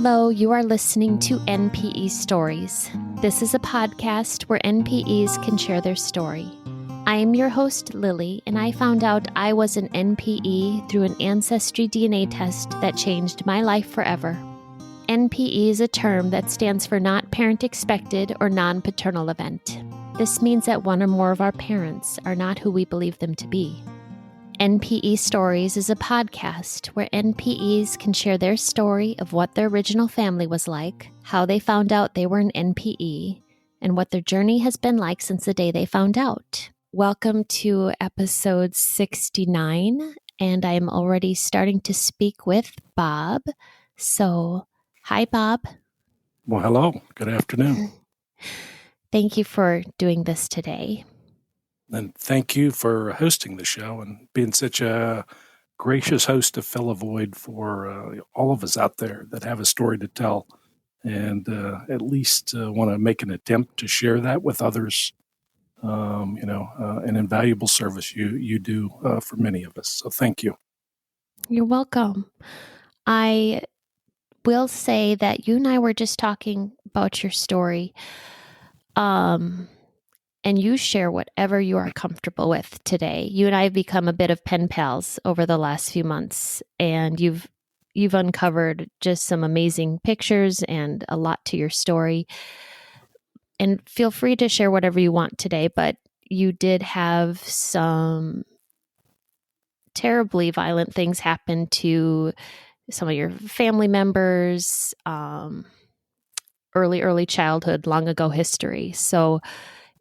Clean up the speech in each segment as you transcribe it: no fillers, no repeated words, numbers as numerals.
Hello, you are listening to NPE Stories. This is a podcast where NPEs can share their story. I am your host, Lily, and I found out I was an NPE through an ancestry DNA test that changed my life forever. NPE is a term that stands for Not Parent Expected or Non-Paternal Event. This means that one or more of our parents are not who we believe them to be. NPE Stories is a podcast where NPEs can share their story of what their original family was like, how they found out they were an NPE, and what their journey has been like since the day they found out. Welcome to episode 69, and I am already starting to speak with Bob. So, hi, Bob. Well, hello. Good afternoon. Thank you for doing this today. And thank you for hosting the show and being such a gracious host to fill a void for all of us out there that have a story to tell and at least want to make an attempt to share that with others. An invaluable service you do for many of us. So thank you. You're welcome. I will say that you and I were just talking about your story. And you share whatever you are comfortable with today. You and I have become a bit of pen pals over the last few months, and you've uncovered just some amazing pictures and a lot to your story. And feel free to share whatever you want today, but you did have some terribly violent things happen to some of your family members, early childhood, long ago history. So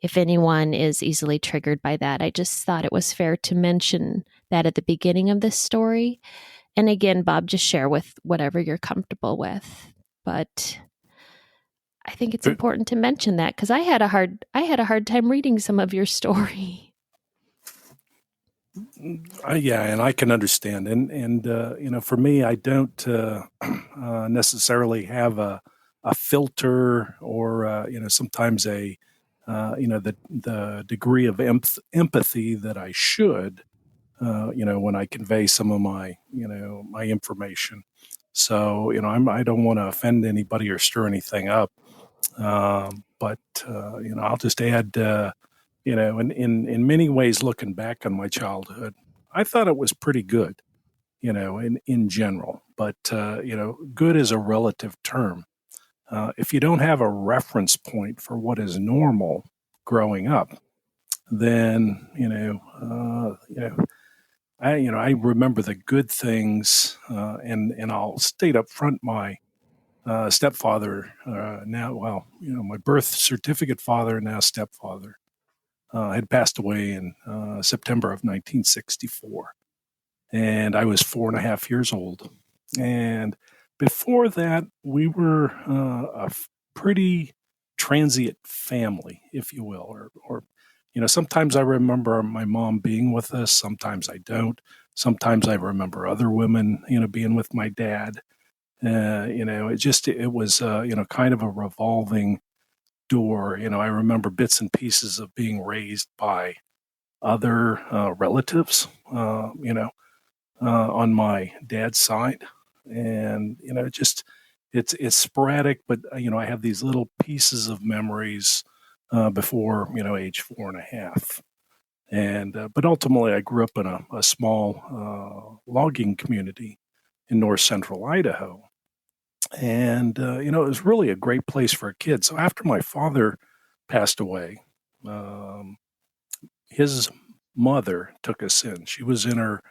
if anyone is easily triggered by that, I just thought it was fair to mention that at the beginning of this story. And again, Bob, just share with whatever you're comfortable with. But I think it's important to mention that because I had a hard time reading some of your story. Yeah, and I can understand. And for me, I don't necessarily have a filter or sometimes the degree of empathy that I should, when I convey some of my information. So, I don't want to offend anybody or stir anything up. But I'll just add, in many ways, looking back on my childhood, I thought it was pretty good, in general. But, good is a relative term. If you don't have a reference point for what is normal growing up, then I remember the good things, and I'll state up front my stepfather my birth certificate father, now stepfather, had passed away in September of 1964, and I was 4.5 years old. And before that, we were a pretty transient family, if you will, or sometimes I remember my mom being with us, sometimes I don't. Sometimes I remember other women, being with my dad. It was kind of a revolving door. I remember bits and pieces of being raised by other relatives, on my dad's side. And, it's sporadic, but, I have these little pieces of memories before, age 4.5. But ultimately, I grew up in a small logging community in north central Idaho. And, it was really a great place for a kid. So after my father passed away, his mother took us in. She was in her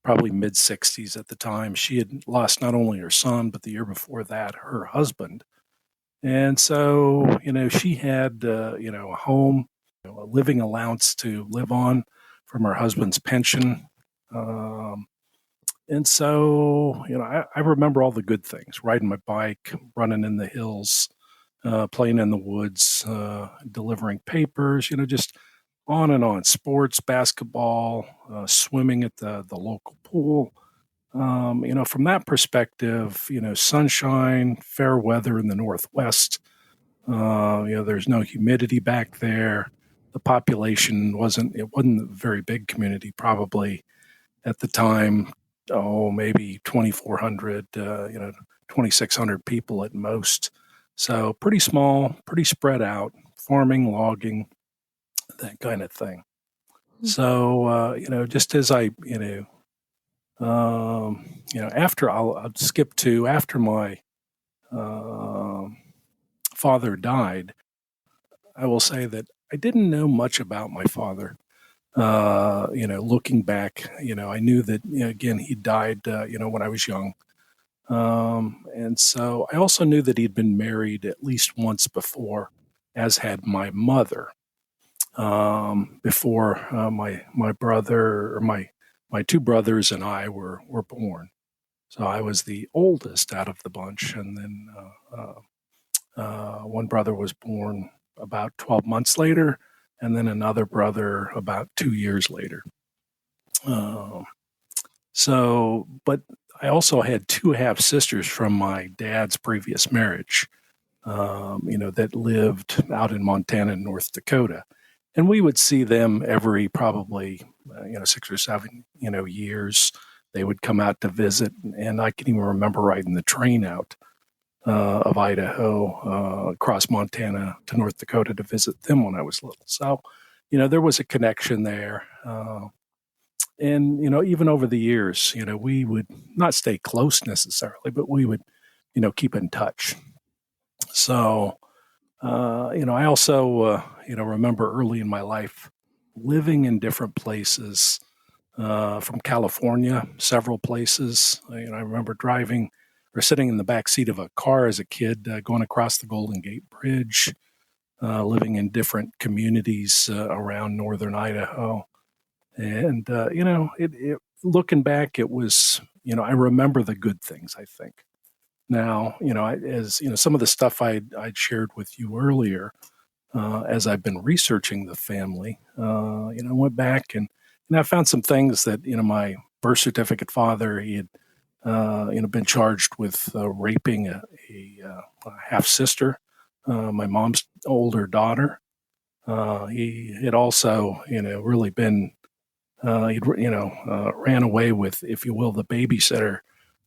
probably mid 60s at the time. She had lost not only her son, but the year before that, her husband. And so, she had, a home, a living allowance to live on from her husband's pension. And so, I remember all the good things, riding my bike, running in the hills, playing in the woods, delivering papers, just on and on. Sports, basketball, swimming at the local pool. From that perspective, sunshine, fair weather in the Northwest. There's no humidity back there. The population wasn't a very big community, probably at the time, maybe 2,400, 2,600 people at most. So pretty small, pretty spread out, farming, logging, that kind of thing. So, just as after I'll skip to after my um father died, I will say that I didn't know much about my father. Looking back, I knew that, again, he died, when I was young. And so I also knew that he'd been married at least once before, as had my mother, before my brother or my two brothers and I were born. So I was the oldest out of the bunch, and then one brother was born about 12 months later, and then another brother about 2 years later. Um, but I also had two half sisters from my dad's previous marriage, that lived out in Montana and North Dakota. And we would see them every probably, 6 or 7, years. They would come out to visit. And I can even remember riding the train out of Idaho across Montana to North Dakota to visit them when I was little. So, there was a connection there. And, even over the years, we would not stay close necessarily, but we would, keep in touch. So, I also, remember early in my life living in different places, from California, several places. I remember driving or sitting in the back seat of a car as a kid, going across the Golden Gate Bridge, living in different communities around northern Idaho. And, looking back, it was, I remember the good things, I think. Now, as some of the stuff I'd shared with you earlier, as I've been researching the family, I went back and I found some things that, my birth certificate father, he had, been charged with raping a half sister, my mom's older daughter. He had also, really been, ran away with, if you will, the babysitter.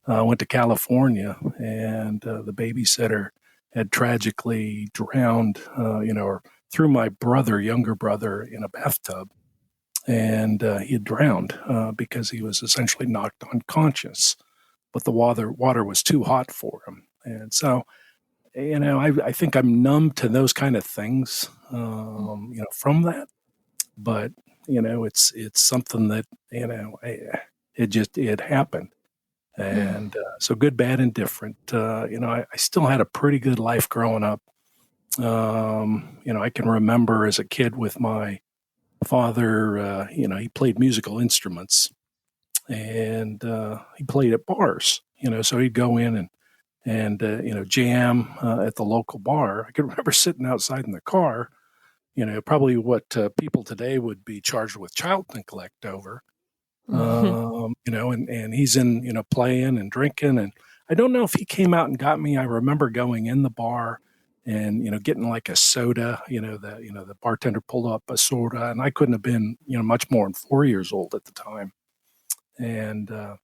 Went to California, and the babysitter had tragically drowned, or threw my younger brother, in a bathtub, and he had drowned because he was essentially knocked unconscious. But the water was too hot for him, and so I think I'm numb to those kind of things, from that. But it's something that it happened. And so good, bad, and different. I still had a pretty good life growing up. I can remember as a kid with my father, he played musical instruments, and he played at bars, so he'd go in and jam at the local bar. I can remember sitting outside in the car, probably what people today would be charged with child neglect over. And he's in, playing and drinking. And I don't know if he came out and got me. I remember going in the bar and, getting like a soda, the bartender pulled up a soda, and I couldn't have been, much more than 4 years old at the time. And, I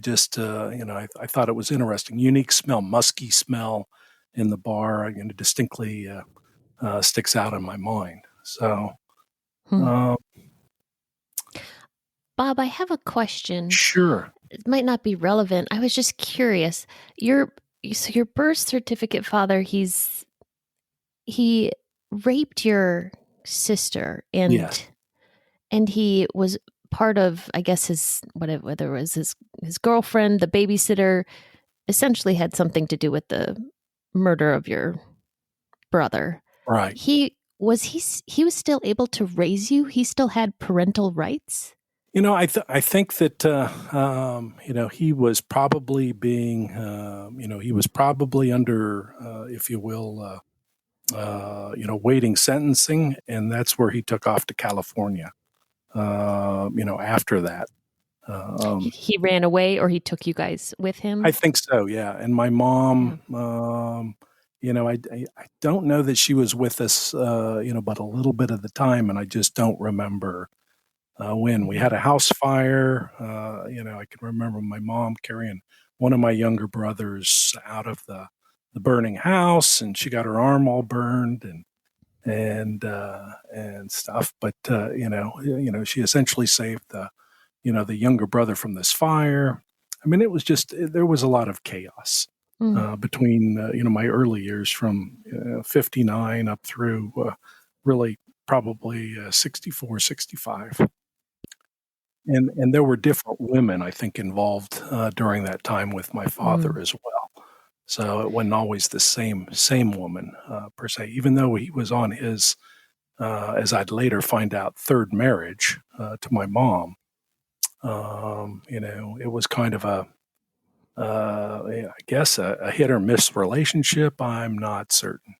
just, I thought it was interesting, unique smell, musky smell in the bar, distinctly sticks out in my mind. So, um, Bob, I have a question. sure. It might not be relevant. I was just curious. Your birth certificate father, he raped your sister, Yes. and he was part of, I guess, whether it was his girlfriend, the babysitter, essentially had something to do with the murder of your brother. Right. He was still able to raise you. He still had parental rights. I think that he was probably being he was probably under, if you will, waiting sentencing, and that's where he took off to California. After that, He ran away, or he took you guys with I him. think so. Yeah, and my mom, I don't know that she was with us, but a little bit of the time, and I just don't remember. When we had a house fire, I can remember my mom carrying one of my younger brothers out of the burning house, and she got her arm all burned and stuff. But she essentially saved the younger brother from this fire. I mean, it was just there was a lot of chaos between my early years from 59 up through really probably 64, 65. And there were different women, I think, involved during that time with my father as well. So it wasn't always the same woman per se, even though he was on his, as I'd later find out, third marriage to my mom. It was kind of I guess a hit or miss relationship. I'm not certain.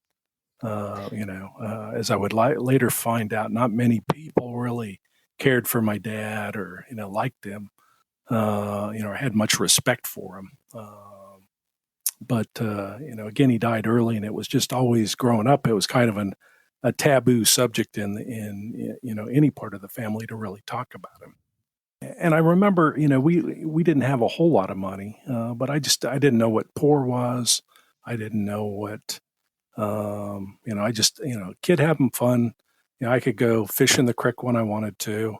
As I would later find out, not many people really cared for my dad or liked him, or had much respect for him. But again, he died early, and it was just always growing up. It was kind of a taboo subject in any part of the family to really talk about him. And I remember, we didn't have a whole lot of money, but I didn't know what poor was. I didn't know what I just kid having fun. I could go fish in the creek when I wanted to.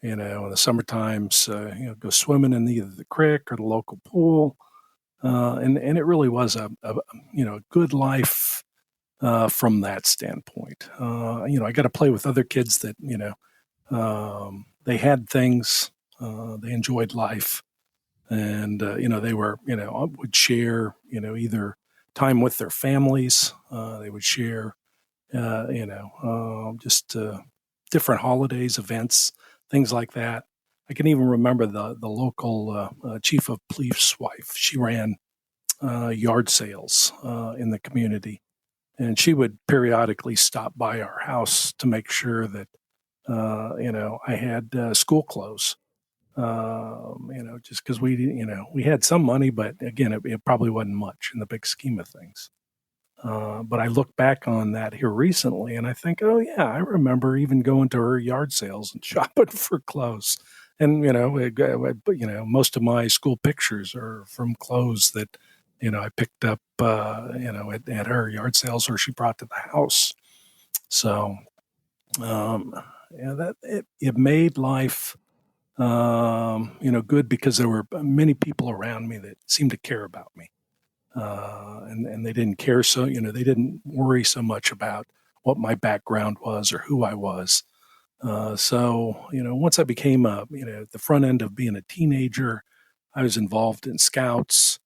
In the summer times, go swimming in either the creek or the local pool. And it really was a good life from that standpoint. I got to play with other kids that they had things, they enjoyed life, and they were would share either time with their families, they would share just different holidays, events, things like that. I can even remember the local chief of police wife. She ran yard sales in the community, and she would periodically stop by our house to make sure that I had school clothes. Just because we had some money, but again, it probably wasn't much in the big scheme of things. But I look back on that here recently, and I think, oh yeah, I remember even going to her yard sales and shopping for clothes. And most of my school pictures are from clothes that I picked up at her yard sales or she brought to the house. So that it made life good because there were many people around me that seemed to care about me. And they didn't care they didn't worry so much about what my background was or who I was. Once I became at the front end of being a teenager, I was involved in scouts,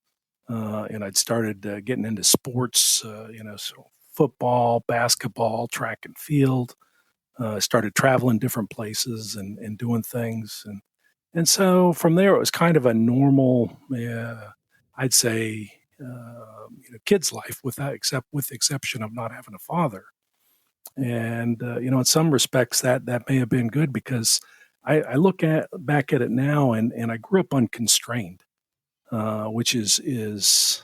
and I'd started getting into sports, so football, basketball, track and field. Started traveling different places and doing things. And so from there, it was kind of a normal, I'd say, kid's life with the exception of not having a father. And in some respects, that may have been good because I look back at it now, and I grew up unconstrained, which is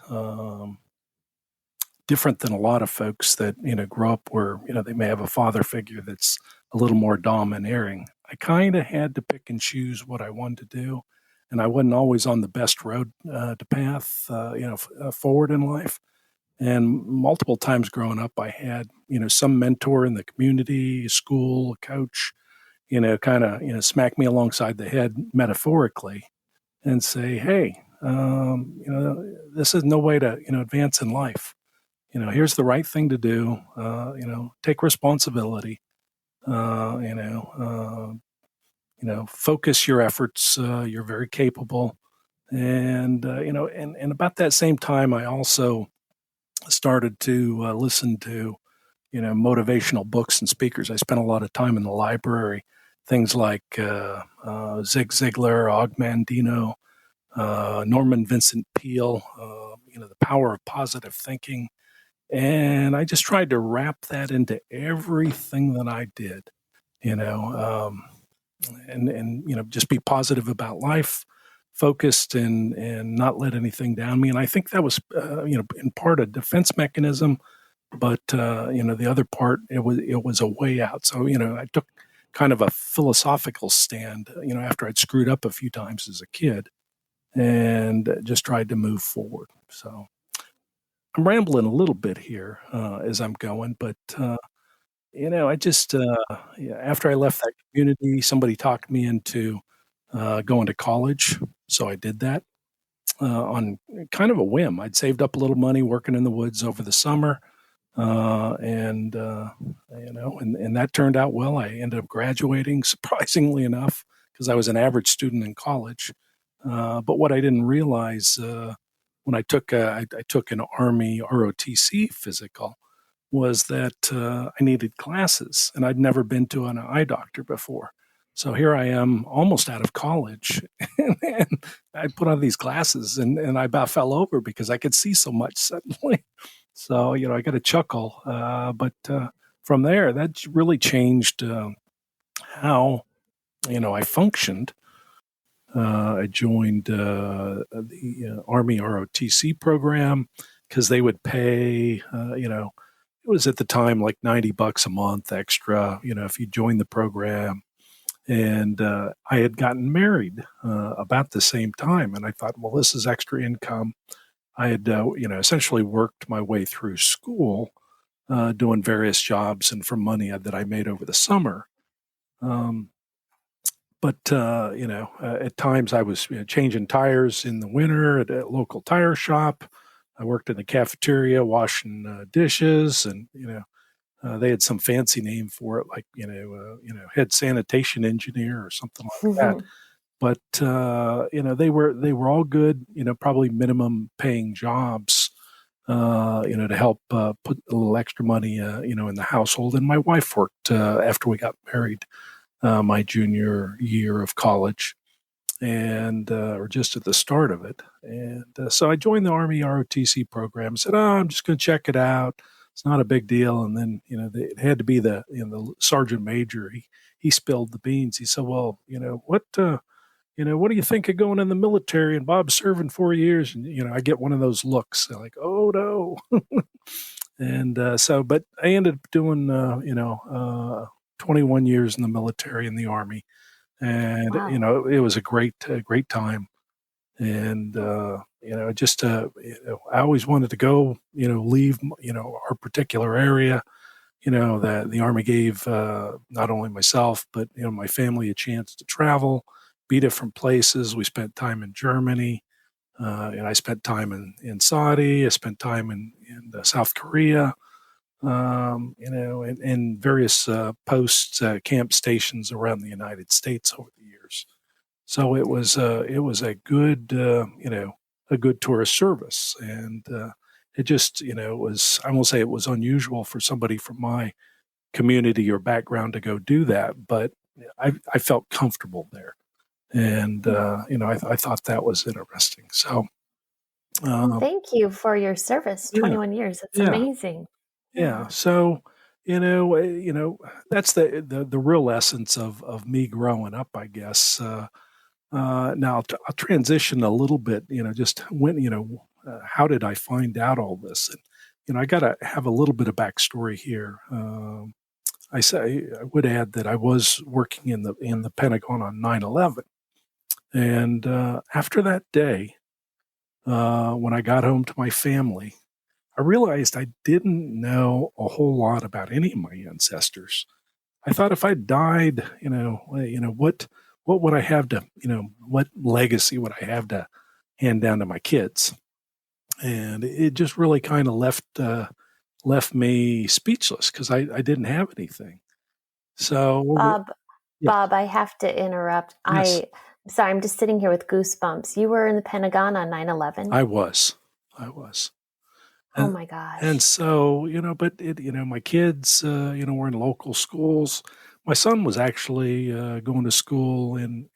different than a lot of folks that grow up where they may have a father figure that's a little more domineering. I kind of had to pick and choose what I wanted to do, and I wasn't always on the best road to path forward in life. And multiple times growing up, I had some mentor in the community, school, a coach, kind of smack me alongside the head metaphorically and say, "Hey, this is no way to advance in life. Here's the right thing to do. Take responsibility. Uh, you know, focus your efforts. You're very capable." And about that same time, I also started to listen to motivational books and speakers. I spent a lot of time in the library. Things like Zig Ziglar, Og Mandino, Norman Vincent Peale. The power of positive thinking. And I just tried to wrap that into everything that I did, you know, and just be positive about life, focused and not let anything down me. And I think that was, in part a defense mechanism, but the other part, it was a way out. So I took kind of a philosophical stand, after I'd screwed up a few times as a kid, and just tried to move forward. So I'm rambling a little bit here as I'm going, but I just yeah, after I left that community, somebody talked me into going to college, so I did that on kind of a whim. I'd saved up a little money working in the woods over the summer, and and that turned out well. I ended up graduating, surprisingly enough, because I was an average student in college. But what I didn't realize when I took an Army ROTC physical was that I needed glasses, and I'd never been to an eye doctor before. So here I am, almost out of college, and I put on these glasses, and I about fell over because I could see so much suddenly. So I got a chuckle, but from there, that really changed how I functioned. I joined the Army ROTC program because they would pay, it was at the time like $90 a month extra, if you joined the program. And I had gotten married about the same time. And I thought, well, this is extra income. I had, essentially worked my way through school doing various jobs and from money that I made over the summer. Um, but at times I was changing tires in the winter at a local tire shop. I worked in the cafeteria washing dishes, and they had some fancy name for it, like head sanitation engineer or something like that. But they were all good, probably minimum paying jobs, to help put a little extra money, in the household. And my wife worked after we got married, my junior year of college, and or just at the start of it. And so I joined the Army ROTC program. Said, "Oh, I'm just going to check it out. It's not a big deal." And then it had to be the sergeant major. He spilled the beans. He said, "Well, what do you think of going in the military?" And Bob's serving 4 years, and I get one of those looks like, "Oh no." And but I ended up doing 21 years in the military in the Army, and Wow. it was a great time. And just I always wanted to go, leave our particular area. That the Army gave not only myself but my family a chance to travel, be different places. We spent time in Germany, and I spent time in Saudi. I spent time in South Korea, and various posts, camp stations around the United States over the years. So it was a good a good tourist service, and it just it was, I won't say it was unusual for somebody from my community or background to go do that, but I felt comfortable there, and I thought that was interesting. So Well, um, thank you for your service. yeah, 21 years. That's yeah. amazing. Yeah. Yeah. So, that's the real essence of me growing up, I guess. Now I'll transition a little bit, just when, how did I find out all this? And, I got to have a little bit of backstory here. I would add that I was working in the Pentagon on 9/11. And after that day, when I got home to my family, I realized I didn't know a whole lot about any of my ancestors. I thought if I died, what would I have to, what legacy would I have to hand down to my kids? And it just really kind of left me speechless because I didn't have anything. So Bob, yes, Bob, I have to interrupt. yes, Sorry, I'm just sitting here with goosebumps. You were in the Pentagon on 9/11. I was, I was. Oh And my and gosh. so, but my kids, were in local schools. My son was actually going to school in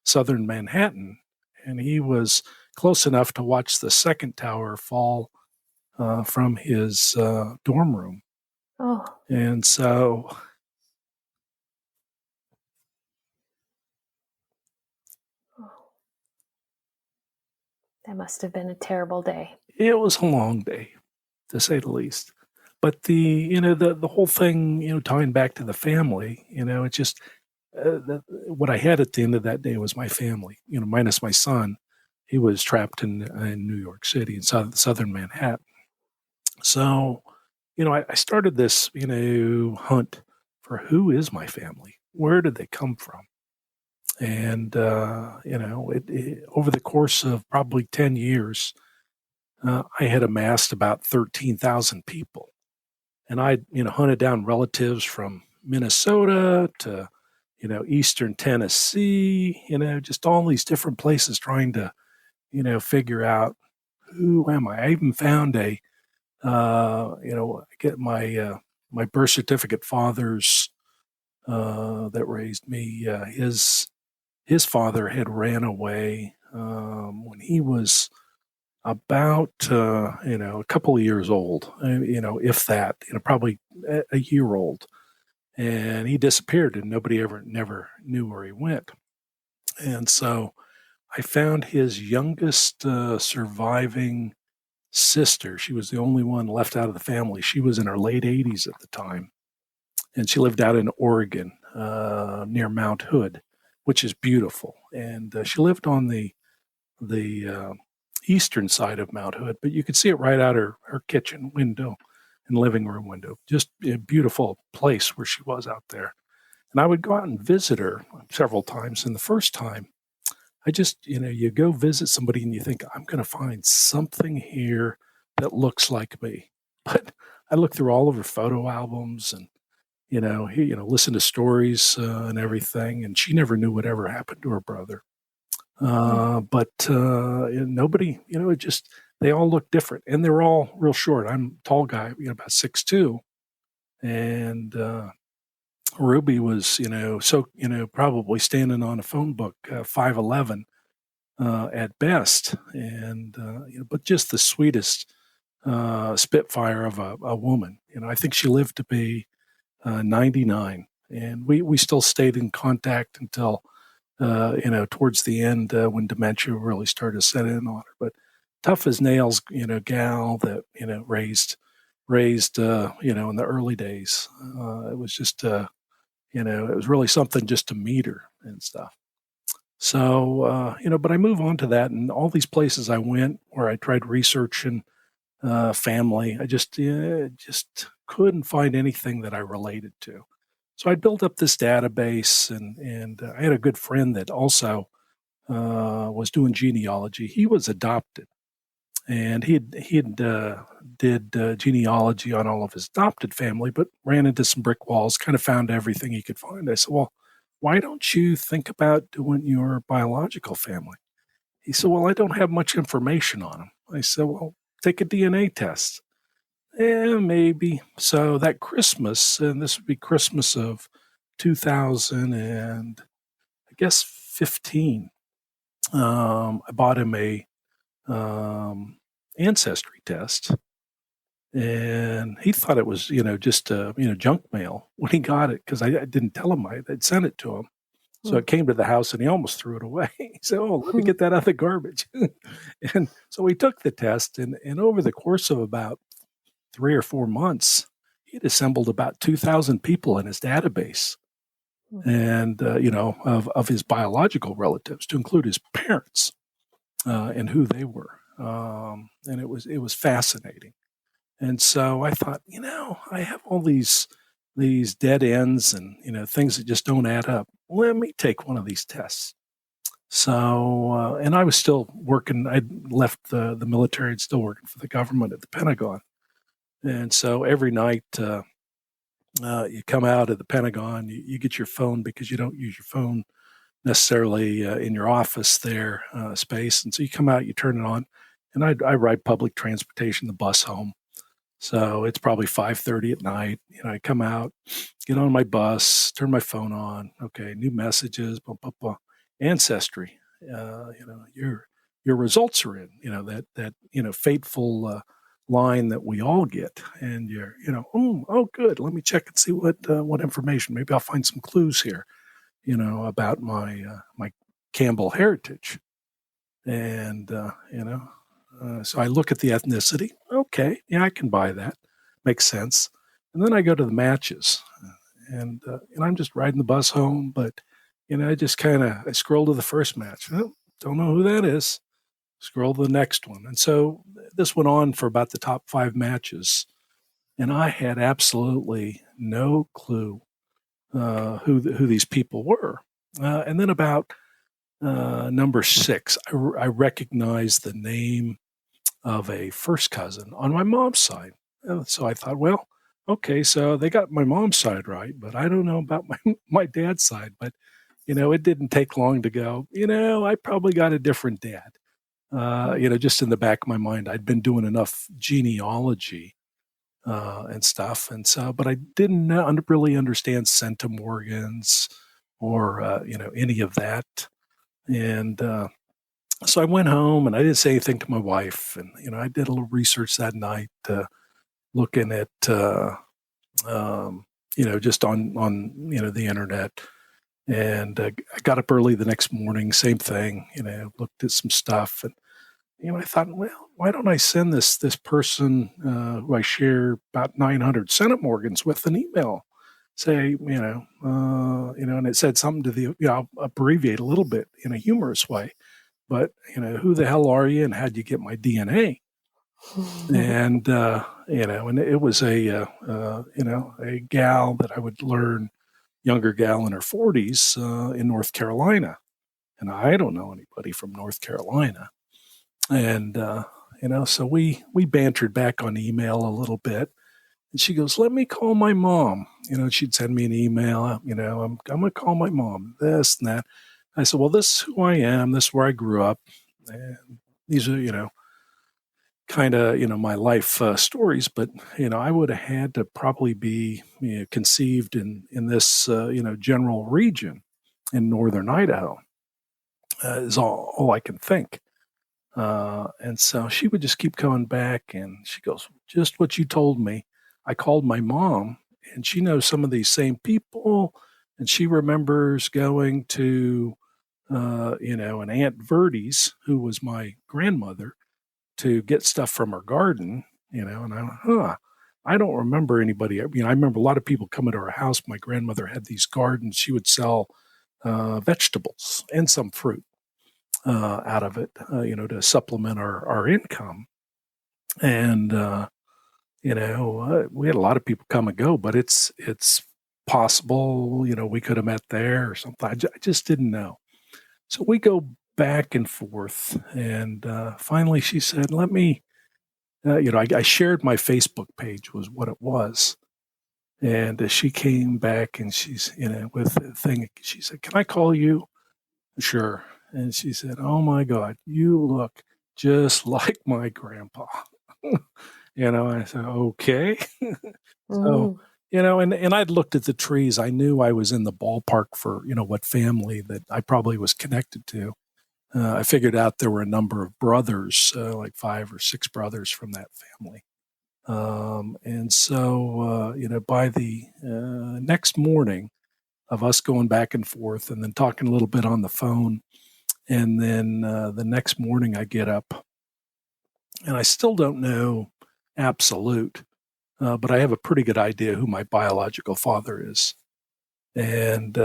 southern Manhattan, and he was close enough to watch the second tower fall from his dorm room. Oh, And so oh, that must have been a terrible day. it was a long day, to say the least. But the whole thing, tying back to the family, it just what I had at the end of that day was my family, minus my son. he was trapped in New York City in southern Manhattan. So, I started this, hunt for who is my family? Where did they come from? And, over the course of probably 10 years, I had amassed about 13,000 people. And I, hunted down relatives from Minnesota to, Eastern Tennessee, just all these different places trying to, figure out who am I. I even found I get my birth certificate father's that raised me. His father had ran away when he was about a couple of years old, if that, probably a year old, and he disappeared, and nobody ever never knew where he went. And so I found his youngest surviving sister. She was the only one left out of the family. She was in her late 80s at the time, and she lived out in Oregon near Mount Hood, which is beautiful. And she lived on the eastern side of Mount Hood, but you could see it right out her kitchen window and living room window. Just a beautiful place where she was out there. And I would go out and visit her several times. And the first time, I just, you go visit somebody and you think, I'm going to find something here that looks like me. But I looked through all of her photo albums and, listen to stories and everything. And she never knew whatever happened to her brother. But nobody, it just, they all look different and they're all real short. I'm a tall guy, about 6'2". And Ruby was, probably standing on a phone book, 5'11" at best. And, but just the sweetest spitfire of a woman. I think she lived to be 99. And we still stayed in contact until towards the end when dementia really started to set in on her. But tough as nails, gal that, raised, in the early days. It was just, it was really something just to meet her and stuff. So, but I move on to that and all these places I went where I tried researching family, I just couldn't find anything that I related to. So I built up this database, and I had a good friend that also was doing genealogy. He was adopted, and he had did genealogy on all of his adopted family, but ran into some brick walls. Kind of found everything he could find. I said, "Well, why don't you think about doing your biological family?" He said, "Well, I don't have much information on them." I said, "Well, take a DNA test." Yeah, maybe. So that Christmas, and this would be Christmas of 2000 and I guess 15, I bought him a ancestry test, and he thought it was, just junk mail when he got it because I didn't tell him I'd sent it to him. So it came to the house and he almost threw it away. He said, "Oh, let me get that out of the garbage." And so we took the test, and over the course of about 3 or 4 months, he had assembled about 2,000 people in his database, and of his biological relatives, to include his parents and who they were. And it was fascinating. And so I thought, I have all these dead ends and things that just don't add up. Let me take one of these tests. So and I was still working. I'd left the military and still working for the government at the Pentagon. And so every night you come out of the Pentagon, you get your phone because you don't use your phone necessarily in your office there space. And so you come out, you turn it on, and I ride public transportation, the bus home. So it's probably 5:30 at night. I come out, get on my bus, turn my phone on. Okay, new messages, blah, blah, blah. Ancestry. Your results are in. That fateful line that we all get, and you're oh good. Let me check and see what information. Maybe I'll find some clues here. About my Campbell heritage, and so I look at the ethnicity. Okay, yeah, I can buy that. Makes sense. And then I go to the matches, and I'm just riding the bus home. But I just I scroll to the first match. Oh, don't know who that is. scroll to the next one. And so this went on for about the top 5 matches. And I had absolutely no clue who these people were. And then about number 6, I recognized the name of a first cousin on my mom's side. And so I thought, well, okay, so they got my mom's side right, but I don't know about my dad's side. But, it didn't take long to go, I probably got a different dad. Just in the back of my mind, I'd been doing enough genealogy and stuff. And so, but I didn't really understand centimorgans or, any of that. And so I went home and I didn't say anything to my wife. And, I did a little research that night, looking at, just on, the internet. And I got up early the next morning, same thing, looked at some stuff. And, I thought, well, why don't I send this person who I share about 900 centimorgans with an email? Say, and it said something to I'll abbreviate a little bit in a humorous way, but who the hell are you and how'd you get my DNA? And and it was a gal that I would learn, younger gal in her 40s in North Carolina, and I don't know anybody from North Carolina. And, so we bantered back on email a little bit. And she goes, let me call my mom. She'd send me an email, I'm going to call my mom, this and that. I said, well, this is who I am. This is where I grew up. And these are, kind of, my life stories. But, I would have had to probably be conceived in this, general region in northern Idaho is all I can think. And so she would just keep coming back and she goes, just what you told me. I called my mom and she knows some of these same people and she remembers going to, an Aunt Verdi's, who was my grandmother, to get stuff from her garden, and I went, I don't remember anybody. I remember a lot of people coming to our house. My grandmother had these gardens. She would sell vegetables and some fruit out of it, to supplement our income. And, we had a lot of people come and go, but it's possible, we could have met there or something. I just didn't know. So we go back and forth. And finally she said, let me, I shared my Facebook page was what it was. And she came back and she's, with the thing, she said, can I call you? Sure. And she said, oh my God, you look just like my grandpa. I said, okay. So, and I'd looked at the trees. I knew I was in the ballpark for, what family that I probably was connected to. I figured out there were a number of brothers, like 5 or 6 brothers from that family. And so, by the next morning of us going back and forth and then talking a little bit on the phone, and then the next morning I get up and I still don't know absolute, but I have a pretty good idea who my biological father is. And,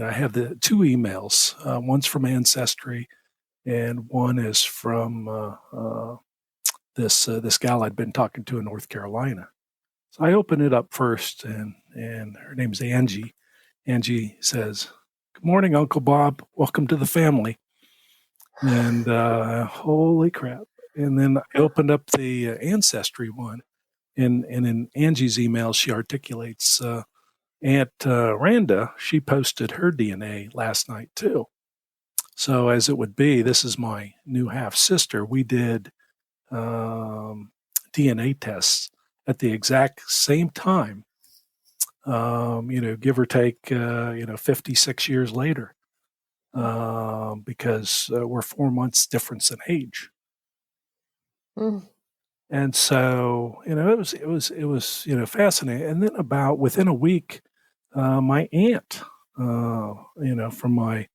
I have the 2 emails. One's from Ancestry and one is from this gal I'd been talking to in North Carolina. So I open it up first and her name's Angie. Angie says, good morning, Uncle Bob. Welcome to the family. And holy crap. And then I opened up the Ancestry one. And in Angie's email, she articulates Aunt Randa, she posted her DNA last night too. So as it would be, this is my new half sister. We did DNA tests at the exact same time, give or take, 56 years later. Because we're 4 months difference in age. And so, it was, fascinating. And then within a week, my aunt, from my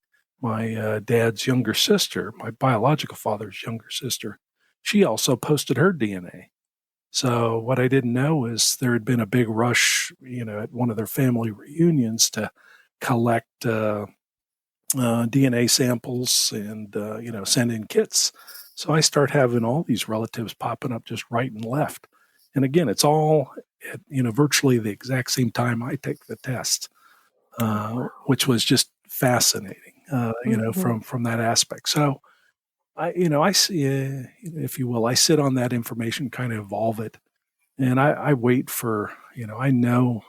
dad's younger sister, my biological father's younger sister, she also posted her DNA. So what I didn't know is there had been a big rush, at one of their family reunions to collect DNA samples and, send in kits. So I start having all these relatives popping up just right and left. And again, it's all at, virtually the exact same time I take the test, Oh, wow. which was just fascinating, Mm-hmm. from that aspect. So I see, if you will, I sit on that information, kind of evolve it, and I wait for, I know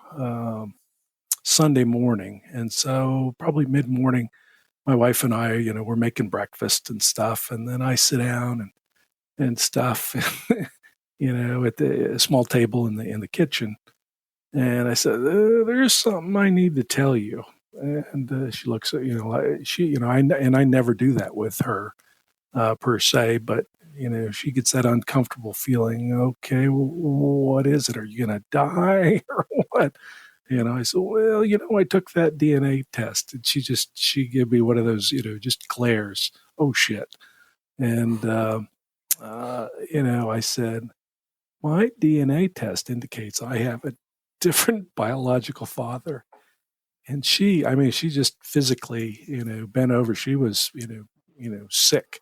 Sunday morning, and so probably mid morning, my wife and I, we're making breakfast and stuff, and then I sit down and stuff, at the small table in the kitchen, and I said, "There's something I need to tell you." And she looks at, I never do that with her, per se, but she gets that uncomfortable feeling. Okay, well, what is it? Are you gonna die or what? I said, well, I took that DNA test, and she gave me one of those, just glares. Oh shit! And I said, my DNA test indicates I have a different biological father. And she just physically, bent over. She was, sick.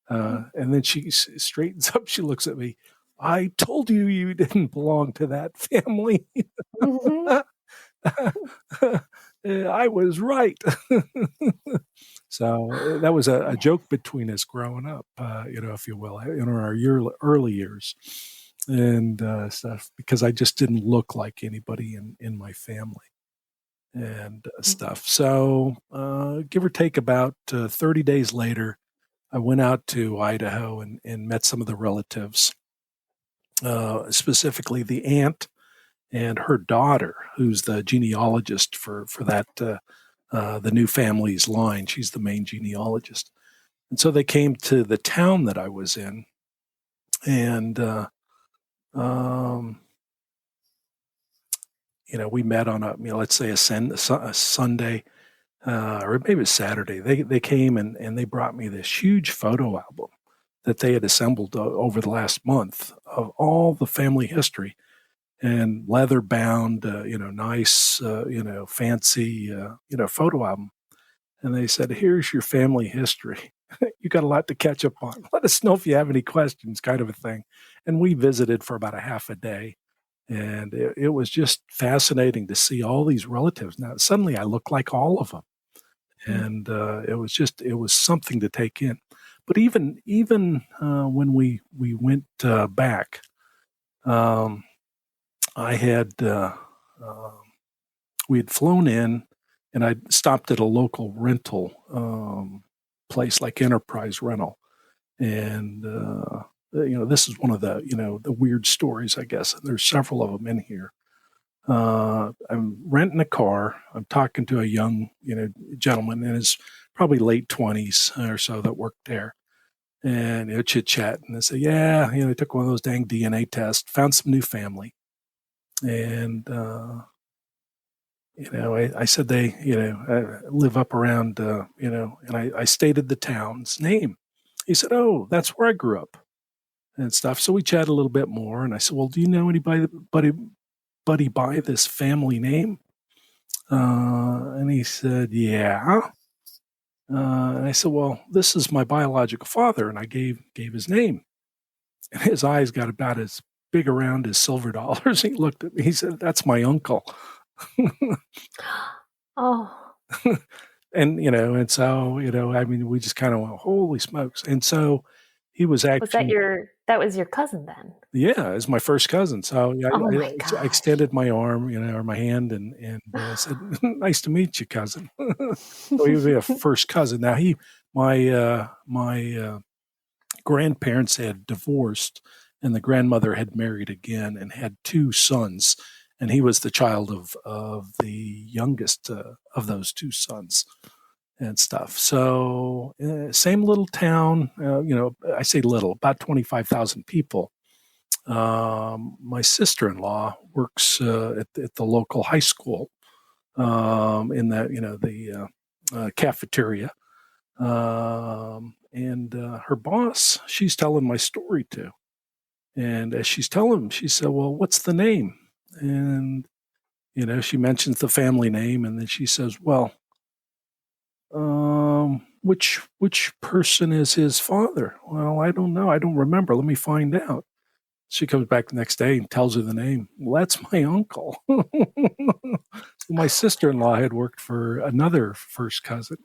And then she straightens up. She looks at me. I told you you didn't belong to that family. Mm-hmm. I was right. So that was a joke between us growing up, if you will, in our early years and stuff, because I just didn't look like anybody in my family and stuff. So, give or take about 30 days later, I went out to Idaho and met some of the relatives, specifically the aunt and her daughter, who's the genealogist for that the new family's line. She's the main genealogist, and so they came to the town that I was in, and um, we met on let's say a Sunday, or maybe a Saturday. They came and they brought me this huge photo album that they had assembled over the last month of all the family history and leather bound, nice, fancy, photo album. And they said, here's your family history. You got a lot to catch up on. Let us know if you have any questions, kind of a thing. And we visited for about a half a day. And it was just fascinating to see all these relatives. Now, suddenly I look like all of them. And it was something to take in. But even when we went back, um, I had we had flown in, and I stopped at a local rental place like Enterprise Rental, and this is one of the the weird stories, I guess. And there's several of them in here. I'm renting a car. I'm talking to a young gentleman in his probably late 20s or so that worked there. And chit chat, and they say, "Yeah, I took one of those dang DNA tests, found some new family." And I said they, live up around, and I stated the town's name. He said, "Oh, that's where I grew up," and stuff. So we chatted a little bit more, and I said, "Well, do you know anybody by this family name?" And he said, "Yeah." And I said, "Well, this is my biological father," and I gave his name. And his eyes got about as big around as silver dollars. He looked at me. He said, "That's my uncle." Oh, And so I mean, we just kind of went, "Holy smokes!" And so he was was that actually, that was your cousin then? yeah, as my first cousin. So yeah, Oh my I gosh. extended my arm, or my hand, and said, "Nice to meet you, cousin." So he would be a first cousin. Now my grandparents had divorced, and the grandmother had married again and had two sons, and he was the child of the youngest of those two sons and stuff. So, same little town, I say little, about 25,000 people. My sister in law works at the local high school, in the cafeteria. And her boss, she's telling my story to. And as she's telling him, she said, "Well, what's the name?" And, she mentions the family name. And then she says, "Well, which person is his father? Well, I don't know. I don't remember. Let me find out. She comes back the next day and tells her the name. Well, that's my uncle. My sister-in-law had worked for another first cousin.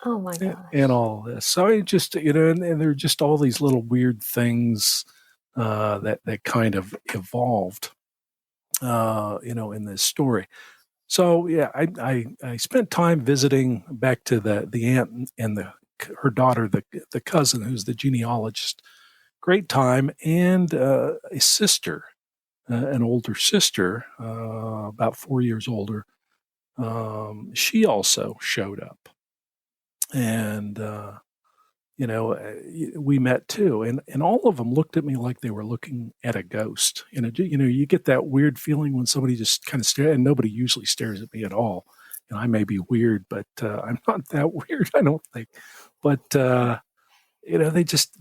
Oh my And gosh. all this. So it just, and there are just all these little weird things that kind of evolved, in this story. So yeah, I spent time visiting back to the aunt and her daughter, the cousin who's the genealogist. Great time, and a sister, an older sister, about 4 years older. She also showed up, and we met too, and all of them looked at me like they were looking at a ghost. You get that weird feeling when somebody just kind of stares, and nobody usually stares at me at all. I may be weird, but I'm not that weird, I don't think. But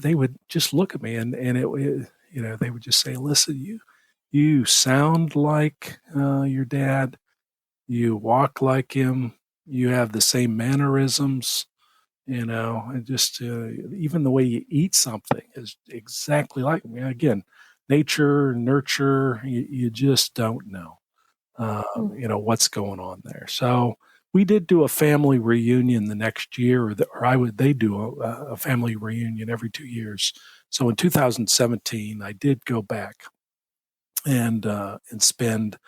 they would just look at me, and they would just say, "Listen, you sound like your dad. You walk like him. You have the same mannerisms." And just even the way you eat something is exactly like me. Again, nature, nurture, you just don't know, what's going on there. So we did do a family reunion the next year, they do a family reunion every 2 years. So in 2017, I did go back and spend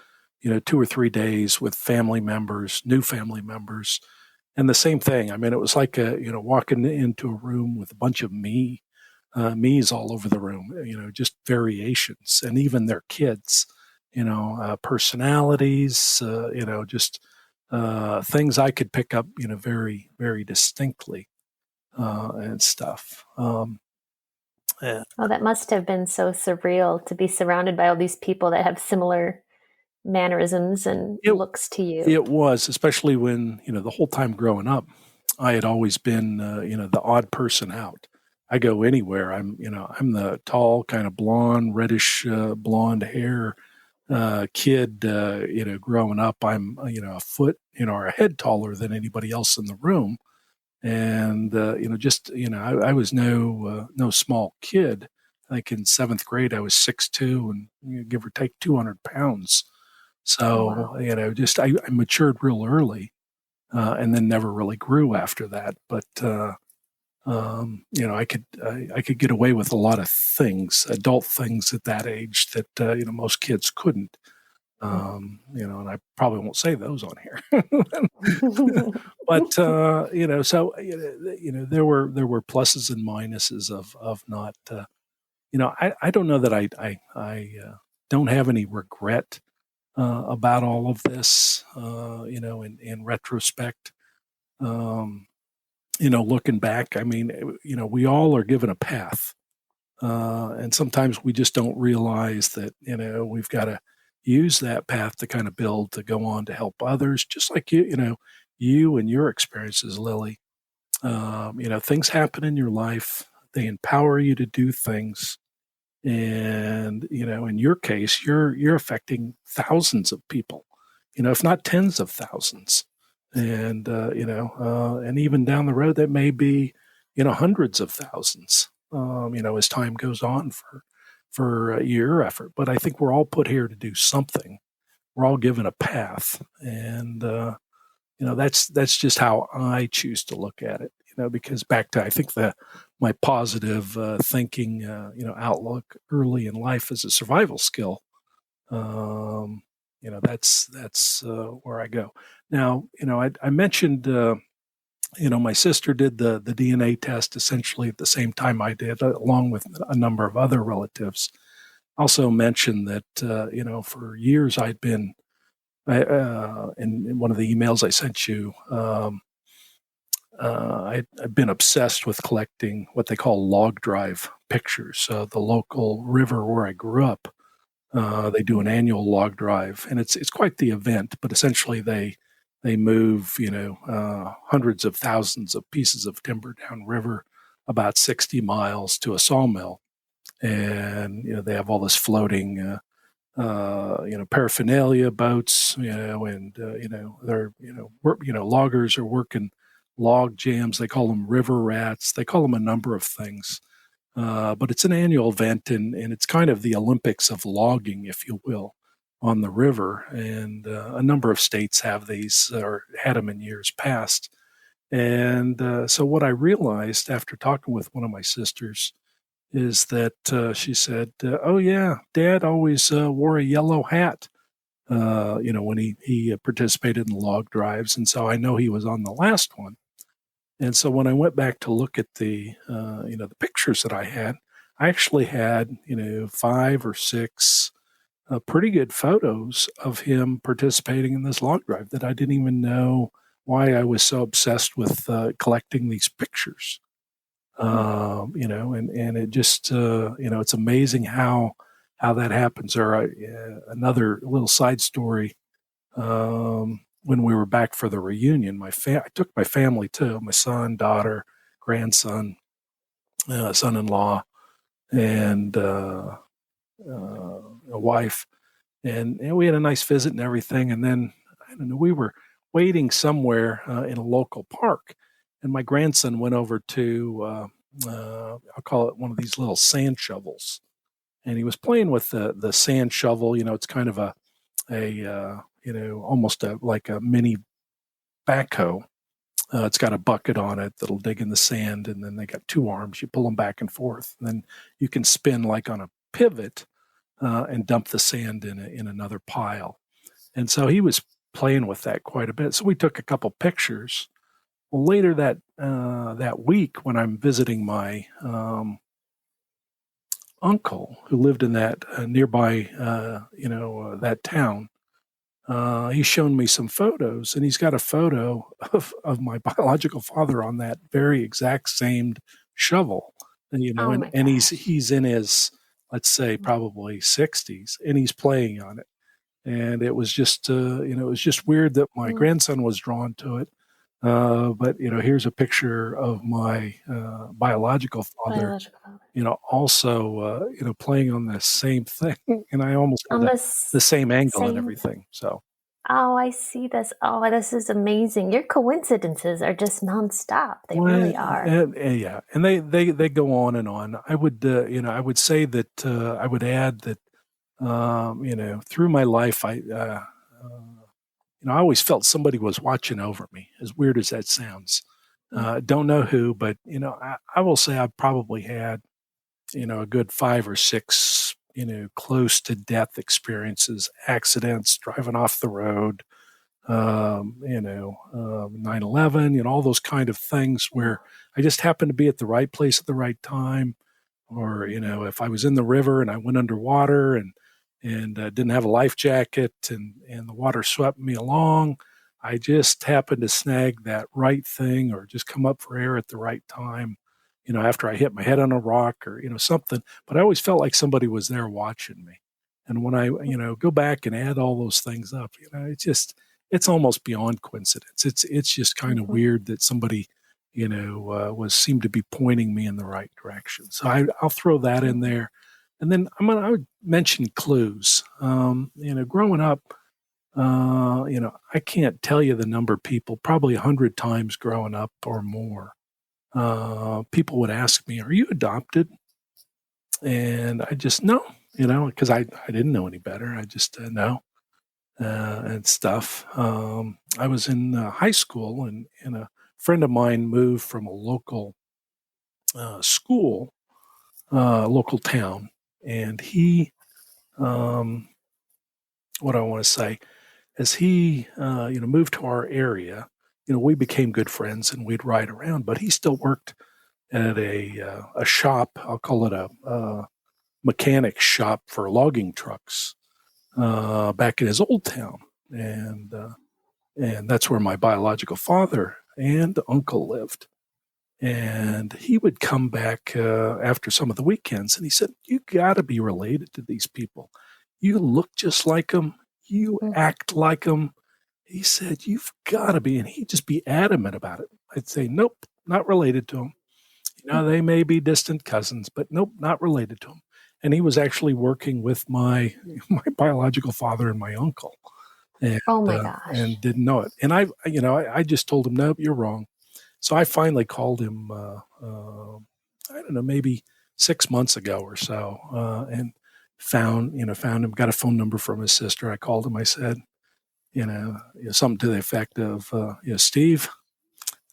2 or 3 days with family members, new family members, and the same thing. I mean, it was like walking into a room with a bunch of me's all over the room. Just variations, and even their kids. Personalities. Just things I could pick up. Very very distinctly, and stuff. And Oh, that must have been so surreal to be surrounded by all these people that have similar mannerisms and it looks to you. it was, especially when the whole time growing up, I had always been the odd person out. I go anywhere. I'm the tall, kind of blonde, reddish blonde hair kid. Growing up, I'm a foot or a head taller than anybody else in the room, and just I was no small kid. I think in seventh grade I was 6'2" and give or take 200 pounds. Oh, So wow. just I matured real early, and then never really grew after that. But I could get away with a lot of things, adult things at that age that most kids couldn't. And I probably won't say those on here. But so there were pluses and minuses of not. I don't know that I don't have any regret about all of this. In retrospect. Um, Looking back, I mean, we all are given a path. And sometimes we just don't realize that, we've got to use that path to kind of build, to go on to help others, just like you and your experiences, Lily. Things happen in your life, they empower you to do things. And, in your case, you're affecting thousands of people, if not tens of thousands. And even down the road, that may be, hundreds of thousands, as time goes on for your effort. But I think we're all put here to do something. We're all given a path. And, that's just how I choose to look at it, because back to, I think my positive thinking, outlook early in life as a survival skill. That's where I go. Now, I mentioned, my sister did the DNA test essentially at the same time I did, along with a number of other relatives. Also mentioned that, for years I'd been, in one of the emails I sent you, I've been obsessed with collecting what they call log drive pictures. So the local river where I grew up, they do an annual log drive, and it's quite the event. But essentially, they move hundreds of thousands of pieces of timber downriver, about 60 miles to a sawmill, and they have all this floating. Paraphernalia, boats, and they're loggers are working log jams. They call them river rats. They call them a number of things. But it's an annual event, and it's kind of the Olympics of logging, if you will, on the river. And a number of states have these or had them in years past. And so what I realized after talking with one of my sisters is that she said, "Oh yeah, Dad always wore a yellow hat. When he participated in log drives, and so I know he was on the last one." And so when I went back to look at the pictures that I actually had 5 or 6 pretty good photos of him participating in this log drive that I didn't even know why I was so obsessed with collecting these pictures. And it just it's amazing how that happens. Or another little side story. When we were back for the reunion, I took my family too, my son, daughter, grandson, son-in-law, and a wife, and we had a nice visit and everything. And then I don't know, we were waiting somewhere in a local park, and my grandson went over to I'll call it one of these little sand shovels, and he was playing with the sand shovel. It's kind of almost like a mini backhoe. It's got a bucket on it that'll dig in the sand, and then they got 2 arms. You pull them back and forth, and then you can spin like on a pivot and dump the sand in another pile. And so he was playing with that quite a bit. So we took a couple pictures. Well, later that week, when I'm visiting my uncle who lived in that nearby, that town, he's shown me some photos, and he's got a photo of my biological father on that very exact same shovel. And Oh my and gosh. he's in his, let's say, probably 60s, and he's playing on it. And it was just it was just weird that my Mm, grandson was drawn to it. But here's a picture of my biological father, biological father. also playing on the same thing, and I almost had On the the same angle and same. everything. So. Oh, I see this. Oh, this is amazing. Your coincidences are just nonstop. They Well, really are. yeah, and they go on and on. I would say that I would add that through my life, I always felt somebody was watching over me. As weird as that sounds, Mm, don't know who, but I will say I've probably had a good 5 or 6 close to death experiences, accidents, driving off the road, 9/11, all those kind of things where oh, I just happened to be at the right place at the right time. Or, if I was in the river and I went underwater and didn't have a life jacket and the water swept me along, I just happened to snag that right thing or just come up for air at the right time, after I hit my head on a rock or, something. But I always felt like somebody was there watching me. And when I, go back and add all those things up, it's almost beyond coincidence. It's just kind of mhm, weird that somebody, was seemed to be pointing me in the right direction. So I'll throw that in mhm, there, and then I would mention clues. Growing up, I can't tell you the number of people, probably 100 times growing up or more. People would ask me, "Are you adopted?" And I just no, because I didn't know any better. I just no and stuff. I was in high school, and a friend of mine moved from a local school, local town, and he, um, what I want to say, as he, moved to our area, we became good friends and we'd ride around. But he still worked at a shop. I'll call it a mechanic shop for logging trucks back in his old town, and that's where my biological father and uncle lived. And he would come back after some of the weekends, and he said, "You got to be related to these people. You look just like them. You mm, act like them." He said, "You've got to be," and he'd just be adamant about it. I'd say, "Nope, not related to them. mhm. They may be distant cousins, but nope, not related to them." And he was actually working with my my biological father and my uncle, and Oh my gosh. didn't know it. And I just told him, "Nope, you're wrong." So I finally called him, I don't know, maybe 6 months ago or so, and found him, got a phone number from his sister. I called him. I said, something to the effect of, Steve,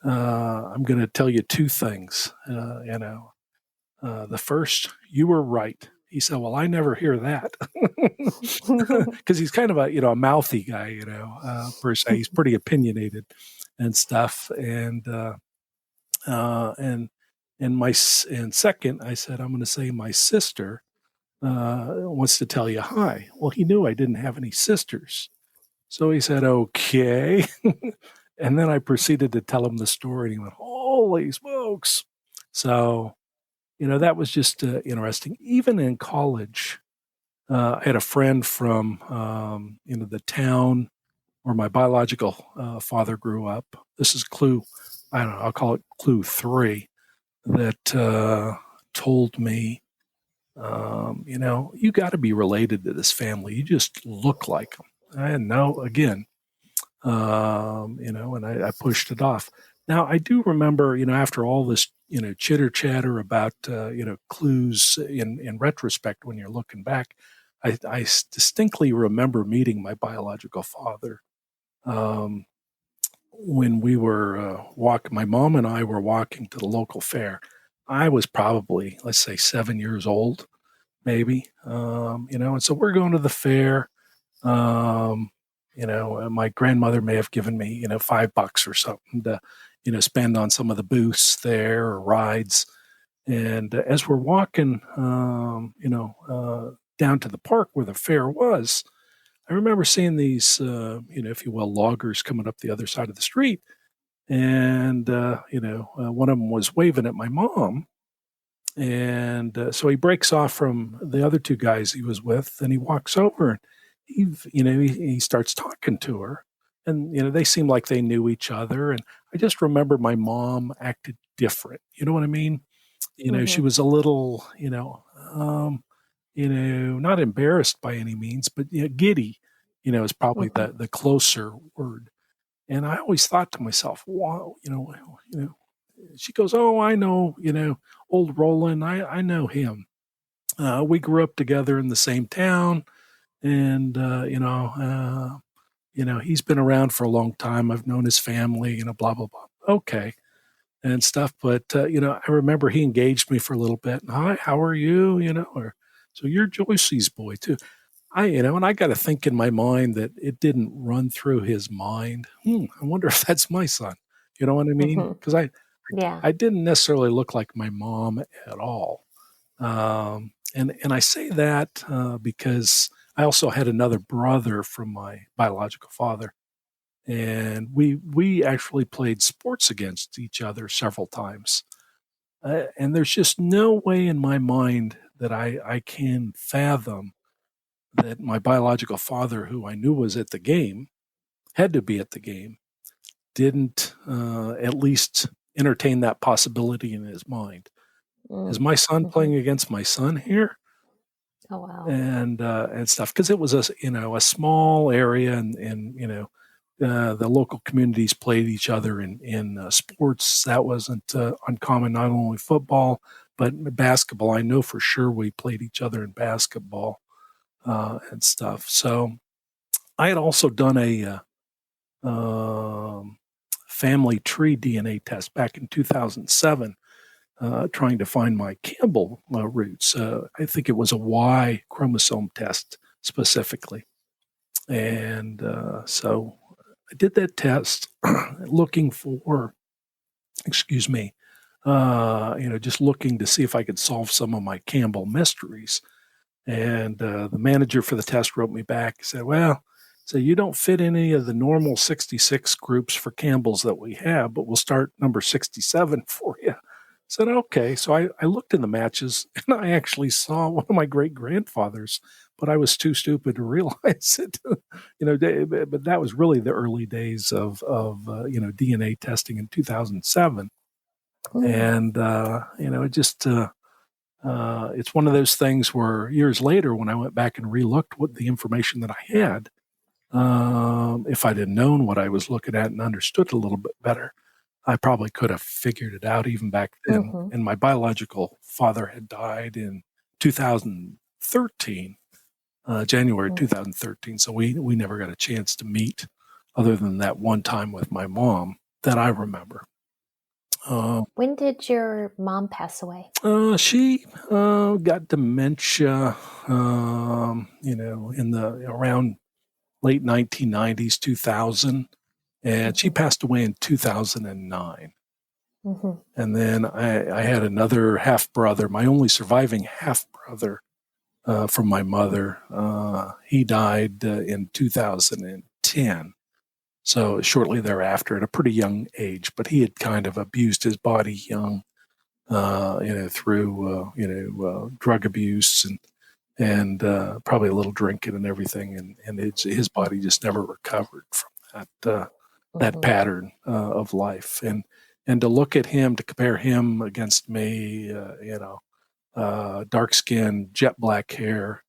I'm going to tell you two things. The first, you were right. He said, well, I never hear that. Because he's kind of a mouthy guy, per se. He's pretty opinionated and stuff. And second, I said, I'm going to say my sister wants to tell you hi. Well, he knew I didn't have any sisters. So he said, okay. And then I proceeded to tell him the story. And he went, holy smokes. So, that was just interesting. Even in college, I had a friend from, the town where my biological father grew up. This is clue, I don't know, I'll call it clue 3, that told me, you got to be related to this family. You just look like them. And now, again, and I pushed it off. Now, I do remember, after all this, chitter chatter about, clues in retrospect, when you're looking back, I distinctly remember meeting my biological father. When we were my mom and I were walking to the local fair. I was probably, let's say, 7 years old, maybe, and so we're going to the fair. My grandmother may have given me, $5 or something to, spend on some of the booths there or rides. And as we're walking, down to the park where the fair was, I remember seeing these, if you will, loggers coming up the other side of the street. And, one of them was waving at my mom. And so he breaks off from the other two guys he was with, and he walks over and he starts talking to her. And, they seem like they knew each other. And I just remember my mom acted different. You know what I mean? She was a little, not embarrassed by any means, but giddy, is probably the closer word. And I always thought to myself, wow, she goes, oh, I know, old Roland, I know him. We grew up together in the same town, and he's been around for a long time. I've known his family, blah blah blah. Okay, and stuff. But I remember he engaged me for a little bit. And, hi, how are you? Or so you're Joyce's boy too. And I got to think in my mind that it didn't run through his mind. I wonder if that's my son. You know what I mean? Because Yeah. I didn't necessarily look like my mom at all. And I say that because I also had another brother from my biological father, and we actually played sports against each other several times. And there's just no way in my mind that I can fathom that my biological father, who I knew was at the game, had to be at the game, didn't at least entertain that possibility in his mind. Is my son playing against my son here? Oh, wow. And stuff, because it was a small area, and the local communities played each other in sports. That wasn't uncommon. Not only football, but basketball. I know for sure we played each other in basketball and stuff. So I had also done a family tree DNA test back in 2007. Trying to find my Campbell roots. I think it was a Y chromosome test specifically. And so I did that test looking for, just looking to see if I could solve some of my Campbell mysteries. And the manager for the test wrote me back and said, well, so you don't fit any of the normal 66 groups for Campbells that we have, but we'll start number 67 for you. I said, okay. So I looked in the matches, and I actually saw one of my great grandfathers, but I was too stupid to realize it. But that was really the early days of DNA testing in 2007. And, it just, it's one of those things where years later, when I went back and relooked what the information that I had, if I'd have known what I was looking at and understood it a little bit better, I probably could have figured it out even back then. Mm-hmm. And my biological father had died in 2013, January 2013. So we never got a chance to meet other than that one time with my mom that I remember. When did your mom pass away? She got dementia, in the around late 1990s, 2000, and she passed away in 2009. Mm-hmm. And then I had another half brother, my only surviving half brother from my mother. He died in 2010. So shortly thereafter, at a pretty young age, but he had kind of abused his body young, through drug abuse and probably a little drinking and everything, and his body just never recovered from that pattern of life, and to look at him, to compare him against me, dark skin, jet black hair.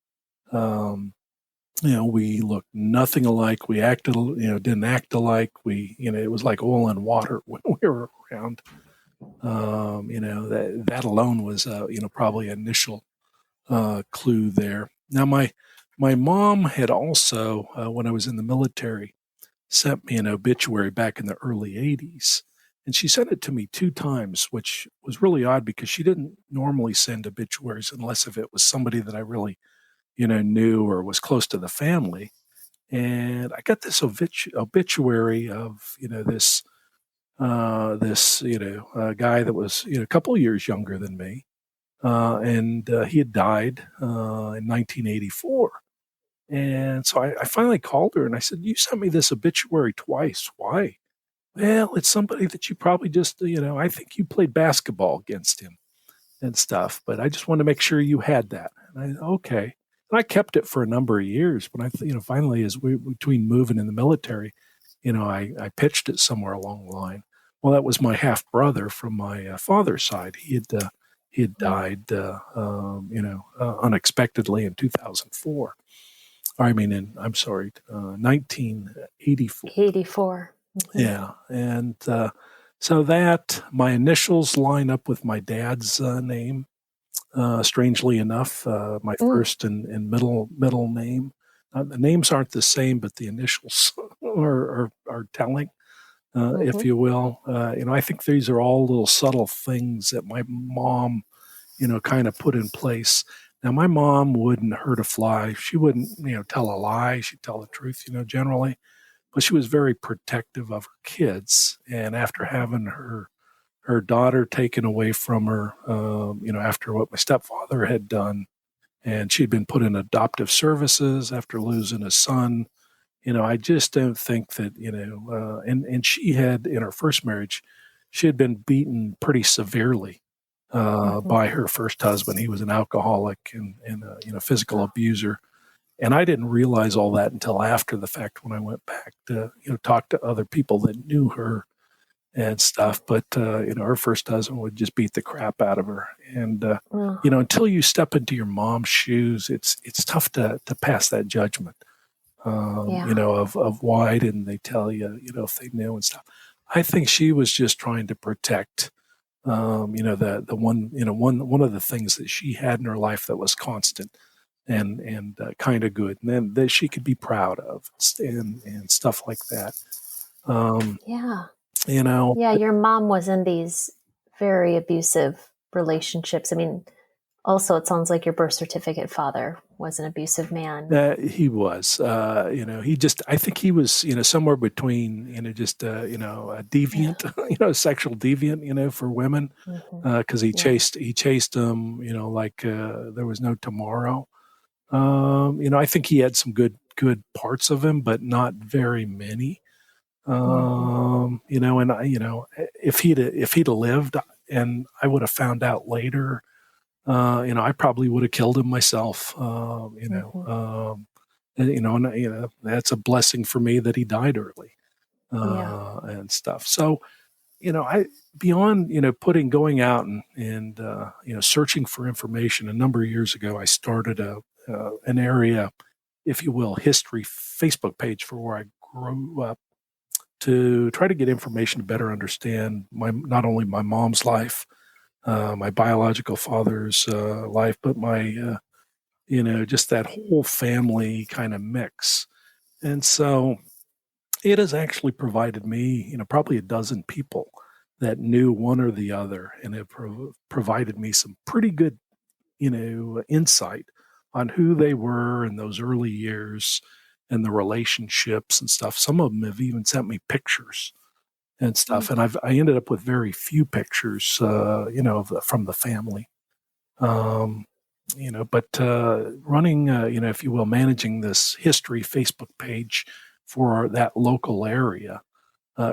We looked nothing alike. We acted, didn't act alike. It was like oil and water when we were around. That alone was, probably initial clue there. Now, my mom had also, when I was in the military, sent me an obituary back in the early 80s. And she sent it to me 2 times, which was really odd because she didn't normally send obituaries unless if it was somebody that I really, knew or was close to the family. And I got this obituary of, this guy that was a couple of years younger than me, and he had died in 1984. And so I finally called her and I said, "You sent me this obituary twice. Why?" "Well, it's somebody that you probably just, I think you played basketball against him and stuff, but I just wanted to make sure you had that." And okay. And I kept it for a number of years, but finally, as we between moving in the military, I pitched it somewhere along the line. Well, that was my half brother from my father's side. He had died, unexpectedly in 2004. I'm sorry, 1984. 84. Mm-hmm. Yeah, and so that my initials line up with my dad's name. Strangely enough, my first and middle name. The names aren't the same, but the initials are telling, if you will. I think these are all little subtle things that my mom, kind of put in place. Now, my mom wouldn't hurt a fly. She wouldn't, tell a lie. She'd tell the truth, generally. But she was very protective of her kids. And after having her daughter taken away from her, after what my stepfather had done, and she'd been put in adoptive services after losing a son. I just don't think that, and she had, in her first marriage, she had been beaten pretty severely by her first husband. He was an alcoholic and physical abuser. And I didn't realize all that until after the fact when I went back to, talk to other people that knew her and stuff. But, her first husband would just beat the crap out of her. And, until you step into your mom's shoes, it's tough to pass that judgment, of why didn't they tell you, if they knew and stuff. I think she was just trying to protect, the one of the things that she had in her life that was constant and kind of good, and then that she could be proud of and stuff like that. Yeah. Yeah, your mom was in these very abusive relationships. I mean, also, it sounds like your birth certificate father was an abusive man. He was, I think he was, somewhere between, just, a deviant, sexual deviant, for women, because he chased them, like there was no tomorrow. I think he had some good parts of him, but not very many. And if he'd lived, and I would have found out later, I probably would have killed him myself. And that's a blessing for me that he died early, and stuff. So, I beyond going out and searching for information. A number of years ago, I started an area, if you will, history Facebook page for where I grew up. to try to get information to better understand not only my mom's life, my biological father's life, but my just that whole family kind of mix. And so it has actually provided me, probably a dozen people that knew one or the other, and it provided me some pretty good, insight on who they were in those early years and the relationships and stuff. Some of them have even sent me pictures and stuff, and I ended up with very few pictures, from the family. Um, but running, if you will, managing this history Facebook page for that local area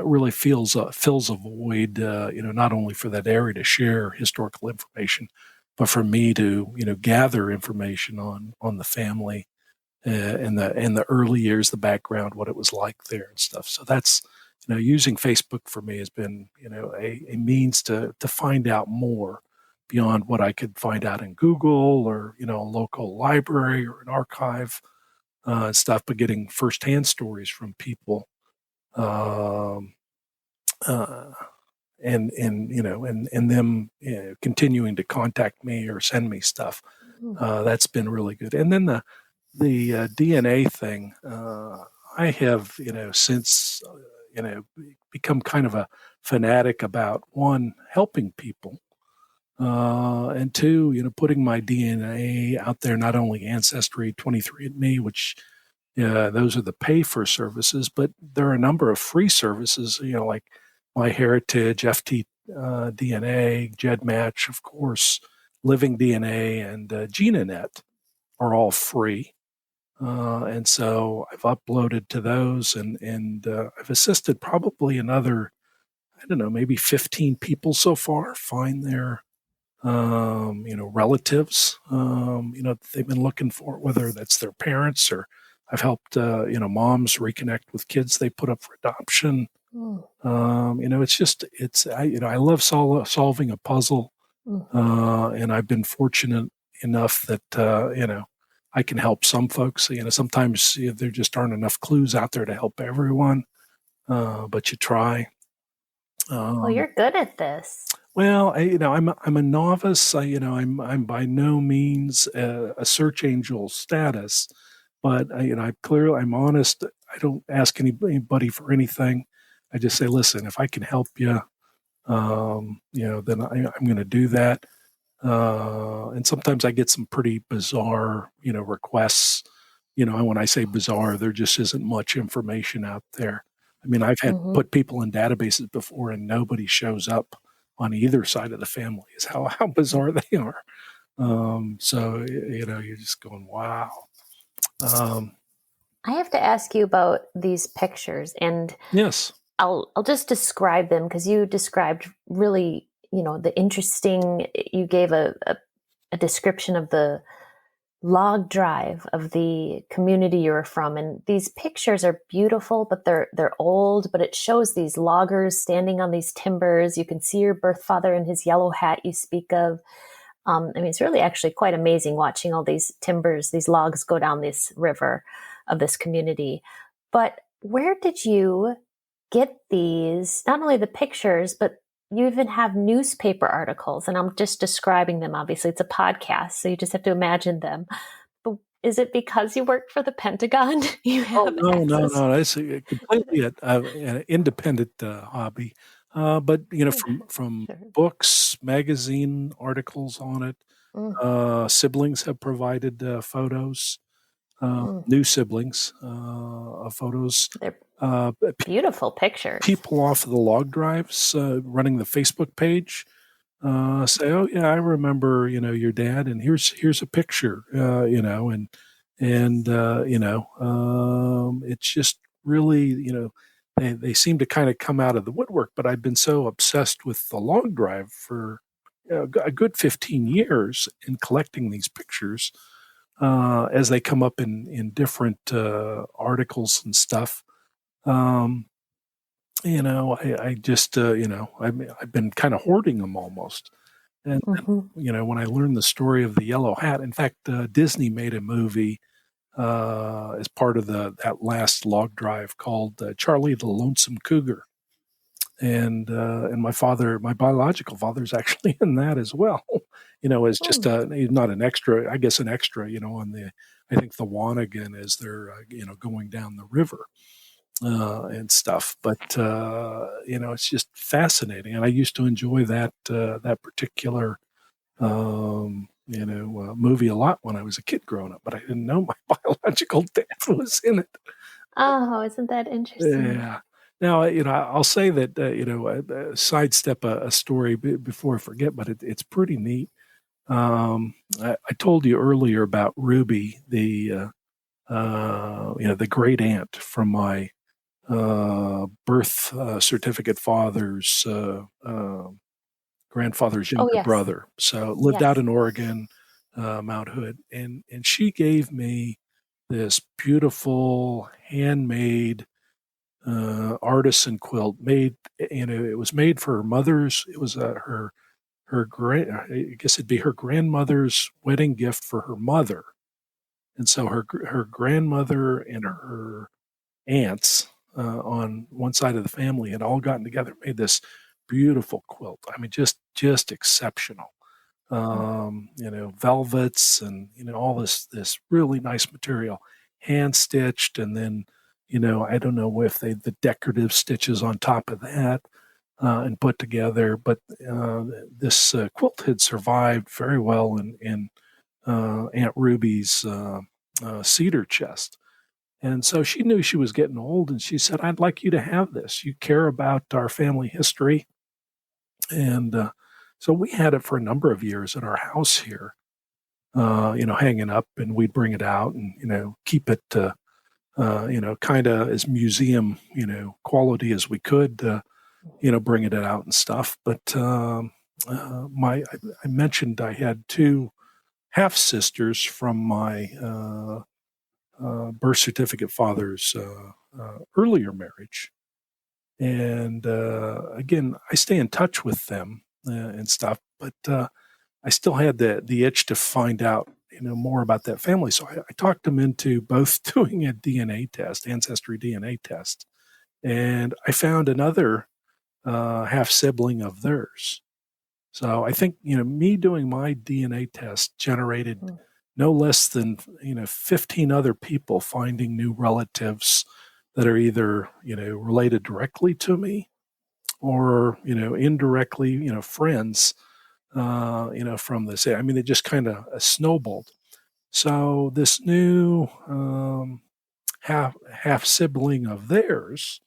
really fills a void, not only for that area to share historical information, but for me to, gather information on the family in the early years, the background, what it was like there and stuff. So that's, using Facebook for me has been, a means to find out more beyond what I could find out in Google or, a local library or an archive and stuff, but getting firsthand stories from people. Um, uh, and them continuing to contact me or send me stuff. That's been really good. And then the DNA thing, I have since become kind of a fanatic about one, helping people, and two, putting my DNA out there. Not only Ancestry, 23andMe, which those are the pay for services, but there are a number of free services, like MyHeritage, FT DNA, GEDmatch, of course, Living DNA, and GeneNet are all free. And so I've uploaded to those, and I've assisted probably another, I don't know, maybe 15 people so far find their relatives, that they've been looking for, whether that's their parents or I've helped, moms reconnect with kids they put up for adoption. I love solving a puzzle, and I've been fortunate enough that, I can help some folks. Sometimes there just aren't enough clues out there to help everyone, but you try. Well, you're good at this. Well, I'm a novice. I'm by no means a search angel status, but I'm honest. I don't ask anybody for anything. I just say, listen, if I can help you, then I'm going to do that. And sometimes I get some pretty bizarre, requests. When I say bizarre, there just isn't much information out there. I mean, I've had put people in databases before and nobody shows up on either side of the family is how bizarre they are. So, you're just going, wow. I have to ask you about these pictures, and Yes. I'll just describe them because you described really, the interesting. You gave a description of the log drive of the community you're from, and these pictures are beautiful, but they're old. But it shows these loggers standing on these timbers. You can see your birth father in his yellow hat you speak of. It's really actually quite amazing watching all these timbers, these logs go down this river of this community. But where did you get these, not only the pictures, but you even have newspaper articles, and I'm just describing them. Obviously, it's a podcast, so you just have to imagine them. But is it because you work for the Pentagon? You Oh, have no. access? That's completely an independent hobby. But, from Sure. books, magazine articles on it, Mm, siblings have provided photos, mm. new siblings, photos. They're Uh, beautiful pictures. People off of the log drives running the Facebook page say, "Oh yeah, I remember, your dad, and here's a picture, it's just really, they seem to kind of come out of the woodwork. But I've been so obsessed with the log drive for a good 15 years in collecting these pictures as they come up in different articles and stuff. Um, I just, I've been kind of hoarding them almost. And, Hmm. when I learned the story of the yellow hat, in fact, Disney made a movie as part of that last log drive called Charlie the Lonesome Cougar. And my biological father is actually in that as well. As just not an extra, I guess an extra, on I think the Wanagan as they're, going down the river and stuff. But it's just fascinating, and I used to enjoy that particular movie a lot when I was a kid growing up. But I didn't know my biological dad was in it. Oh, isn't that interesting? Yeah. Now, I'll say that, sidestep a story before I forget, but it's pretty neat. I told you earlier about Ruby, the great aunt from my birth certificate father's grandfather's Oh, younger yes. brother. So lived out in Oregon, Mount Hood, and she gave me this beautiful handmade artisan quilt made. It was made for her mother's. It was her grand. I guess it'd be her grandmother's wedding gift for her mother, and so her grandmother and her aunts on one side of the family had all gotten together, made this beautiful quilt. I mean, just exceptional. Velvets and all this really nice material, hand stitched, and then I don't know if the decorative stitches on top of that and put together, but this quilt had survived very well in Aunt Ruby's cedar chest. And so she knew she was getting old, and she said, "I'd like you to have this. You care about our family history." And so we had it for a number of years at our house here, hanging up, and we'd bring it out and, keep it, kind of as museum, quality as we could, bringing it out and stuff. But I mentioned I had two half sisters from my birth certificate father's earlier marriage. And again, I stay in touch with them and stuff, but I still had the itch to find out, more about that family. So I talked them into both doing a DNA test, ancestry DNA test, and I found another half sibling of theirs. So I think me doing my DNA test generated no less than 15 other people finding new relatives that are either related directly to me or indirectly friends from this. I mean, it just kind of snowballed. So this new half sibling of theirs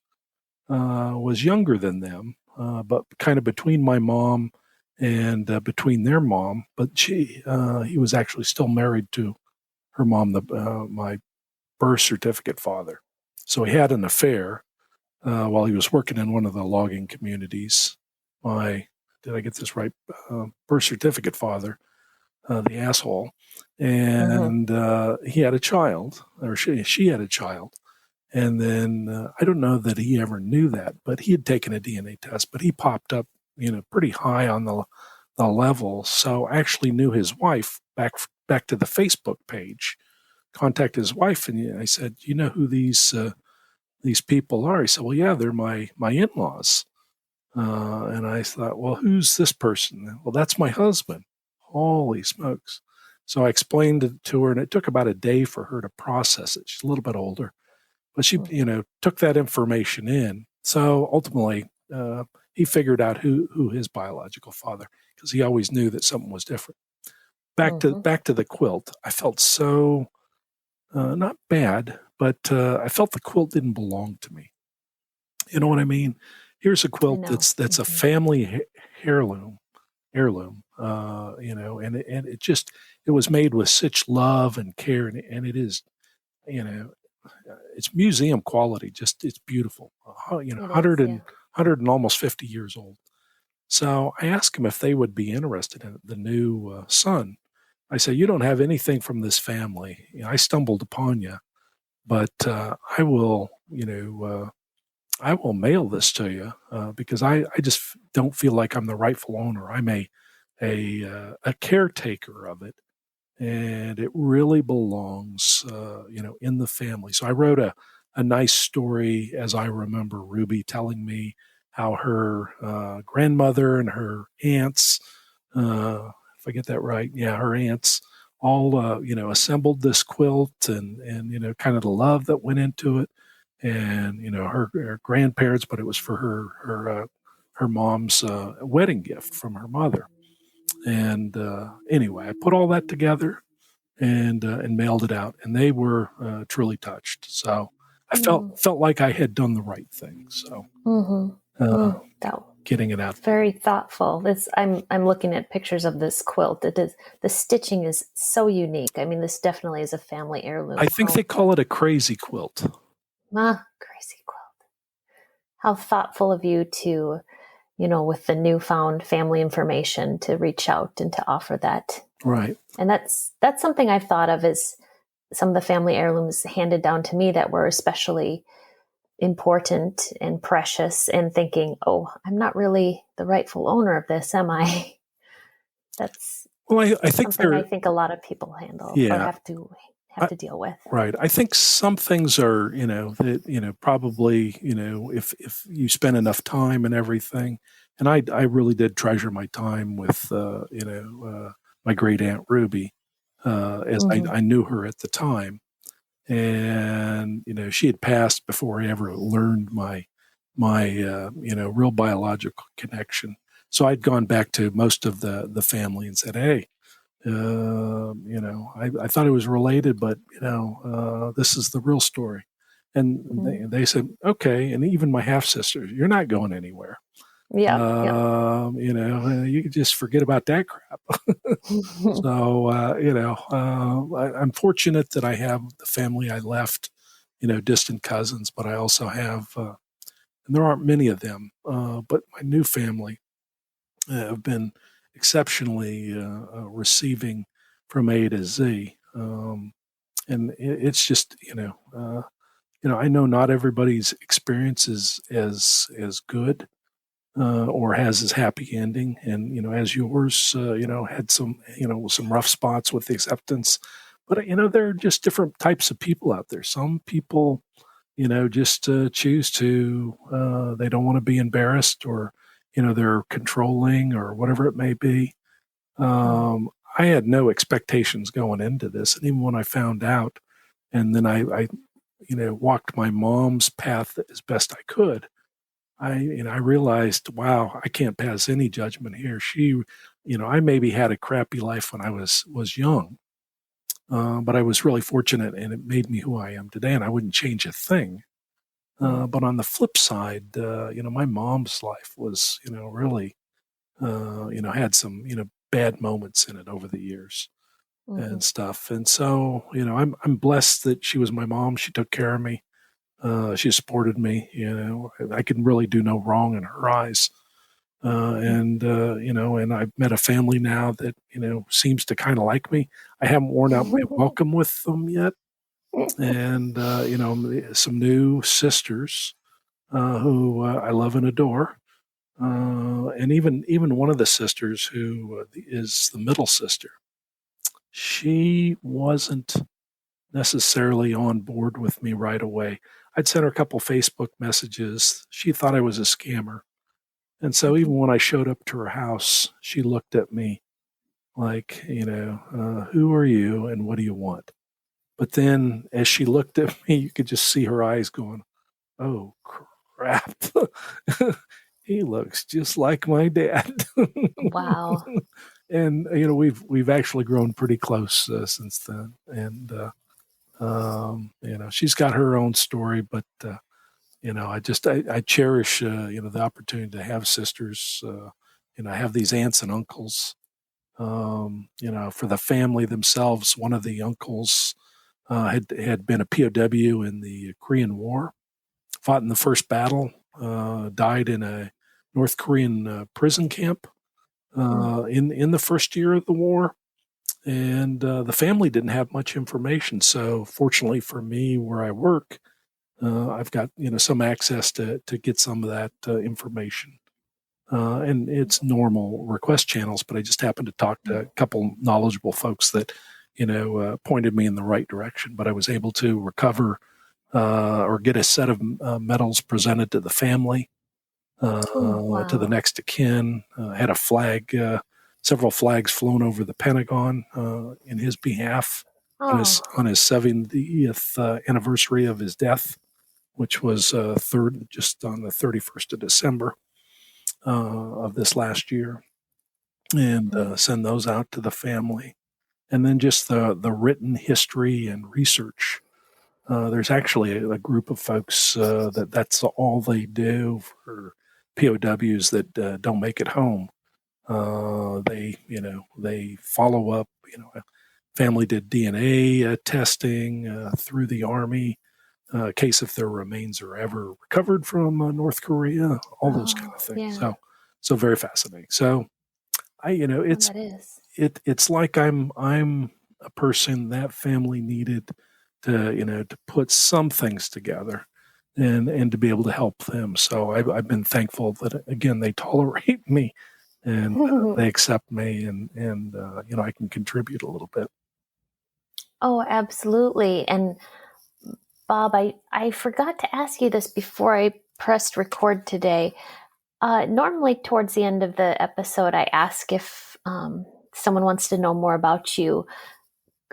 was younger than them, but kind of between my mom and between their mom. But he was actually still married to her mom, my birth certificate father. So he had an affair while he was working in one of the logging communities. Did I get this right? Birth certificate father, the asshole, and he had a child, or she had a child. And then I don't know that he ever knew that, but he had taken a DNA test, but he popped up, pretty high on the level. So I actually knew his wife back to the Facebook page, contacted his wife, and I said, "You know who these people are?" He said, "Well, yeah, they're my in-laws." And I thought, "Well, who's this person?" "Well, that's my husband." Holy smokes. So I explained it to her, and it took about a day for her to process it. She's a little bit older, but she, took that information in. So ultimately, he figured out who his biological father, because he always knew that something was different. Back to the quilt. I felt so not bad, but I felt the quilt didn't belong to me. You know what I mean? Here's a quilt that's a family heirloom, and it was made with such love and care, and it is, it's museum quality. Just it's beautiful. 100 and almost 50 years old. So I asked him if they would be interested in it, the new son. I said, "You don't have anything from this family. I stumbled upon you, but I will, I will mail this to you because I just don't feel like I'm the rightful owner. I'm a caretaker of it, and it really belongs, in the family. So I wrote a nice story, as I remember Ruby telling me how her grandmother and her aunts, if I get that right, yeah, her aunts all assembled this quilt, and kind of the love that went into it, and her grandparents, but it was for her mom's wedding gift from her mother. And anyway, I put all that together and mailed it out, and they were truly touched. So I Mm. felt like I had done the right thing. So That getting it out. very thoughtful. I'm looking at pictures of this quilt. It is, the stitching is so unique. I mean, this definitely is a family heirloom. I think they call it a crazy quilt. Crazy quilt. How thoughtful of you to, with the newfound family information, to reach out and to offer that. Right. And that's something I've thought of as some of the family heirlooms handed down to me that were especially important and precious, and thinking, oh, I'm not really the rightful owner of this, am I? That's I think something I think a lot of people handle or have to deal with. Right. I think some things are, probably, if you spend enough time and everything, and I really did treasure my time with, my great aunt Ruby, as I knew her at the time. And, she had passed before I ever learned my real biological connection. So I'd gone back to most of the family and said, hey, I thought it was related, but this is the real story. And they said, okay. And even my half sister, you're not going anywhere. Yeah. You can just forget about that crap. So, I'm fortunate that I have the family I left, distant cousins, but I also have, and there aren't many of them, but my new family have been exceptionally receiving from A to Z. And it's just, I know not everybody's experience is as good or has as happy ending. And, as yours, had some rough spots with the acceptance. But, there are just different types of people out there. Some people, just choose to, they don't want to be embarrassed, or, they're controlling or whatever it may be. I had no expectations going into this. And even when I found out, and then I walked my mom's path as best I could, I realized, wow, I can't pass any judgment here. She, I maybe had a crappy life when I was young, but I was really fortunate, and it made me who I am today, and I wouldn't change a thing. But on the flip side, my mom's life was, really, had some, bad moments in it over the years and stuff. And so, I'm blessed that she was my mom. She took care of me. She supported me. I can really do no wrong in her eyes. And I've met a family now that, seems to kind of like me. I haven't worn out my welcome with them yet. And, some new sisters who I love and adore. And even one of the sisters, who is the middle sister, she wasn't necessarily on board with me right away. I'd sent her a couple Facebook messages. She thought I was a scammer. And so even when I showed up to her house, she looked at me like, who are you and what do you want? But then as she looked at me, you could just see her eyes going, oh, crap. He looks just like my dad. Wow. And, we've actually grown pretty close since then. And, she's got her own story, but I cherish the opportunity to have sisters. I have these aunts and uncles. For the family themselves, one of the uncles had been a POW in the Korean War, fought in the first battle, died in a North Korean prison camp in the first year of the war. And the family didn't have much information. So fortunately for me, where I work, I've got some access to get some of that information, and it's normal request channels. But I just happened to talk to a couple knowledgeable folks that pointed me in the right direction. But I was able to recover or get a set of medals presented to the family, Oh, to the wow. next of kin. Had a flag, several flags flown over the Pentagon in his behalf on his Oh, 70th anniversary of his death, which was just on the 31st of December of this last year, and mm, send those out to the family. And then just the written history and research. There's actually a group of folks that's all they do for POWs that don't make it home. They follow up. Family did DNA testing through the Army, in case if their remains are ever recovered from North Korea, all those kind of oh, things. yeah. So very fascinating. So Oh, it's that is. it's like I'm a person that family needed to put some things together and to be able to help them. So I've been thankful that again they tolerate me and they accept me and I can contribute a little bit. Oh, absolutely. And Bob, I forgot to ask you this before I pressed record today. Normally, towards the end of the episode, I ask if someone wants to know more about you,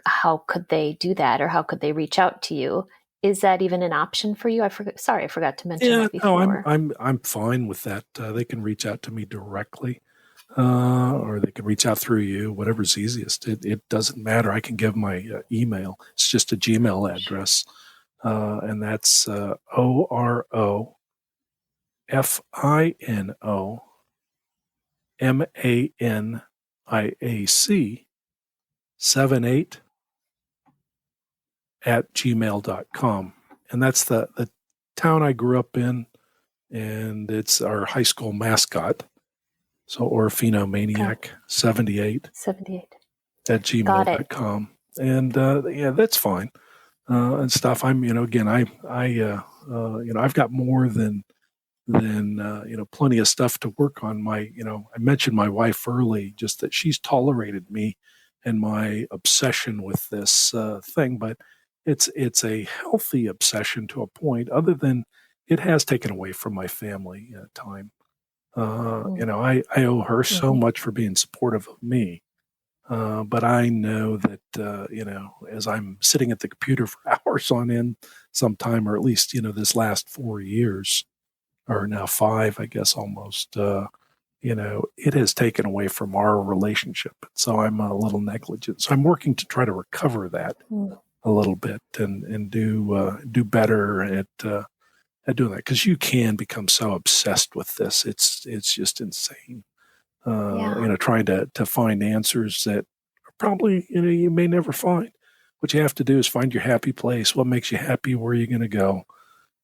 how could they do that or how could they reach out to you? Is that even an option for you? Sorry, I forgot to mention Yeah, that no, I'm before. I'm I'm fine with that. They can reach out to me directly, or they can reach out through you, whatever's easiest. It doesn't matter. I can give my email. It's just a Gmail address, and that's OROFINOMANIAC 78 @gmail.com. And that's the town I grew up in, and it's our high school mascot. So Orfino Got Maniac 78 78. at Got it. gmail.com. And yeah, that's fine. And stuff. I'm, again, I've got more than plenty of stuff to work on. I mentioned my wife early, just that she's tolerated me and my obsession with this thing, but it's a healthy obsession to a point. Other than it has taken away from my family time. Mm, I owe her so mhm. much for being supportive of me. But I know that, as I'm sitting at the computer for hours on end sometime, or at least, this last 4 years, or now five, I guess almost, it has taken away from our relationship. So I'm a little negligent. So I'm working to try to recover that Mm, a little bit and do better at doing that, because you can become so obsessed with this. It's just insane. yeah. Trying to find answers that probably you may never find. What you have to do is find your happy place. What makes you happy? Where are you going to go?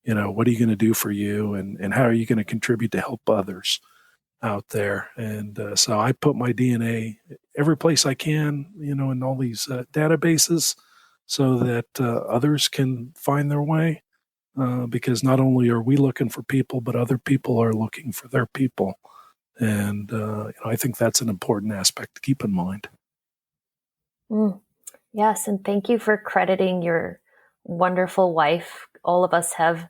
What are you going to do for you, and how are you going to contribute to help others out there? And so I put my DNA every place I can, in all these databases, so that others can find their way. Because not only are we looking for people, but other people are looking for their people. And I think that's an important aspect to keep in mind. Mm, yes. And thank you for crediting your wonderful wife. All of us have,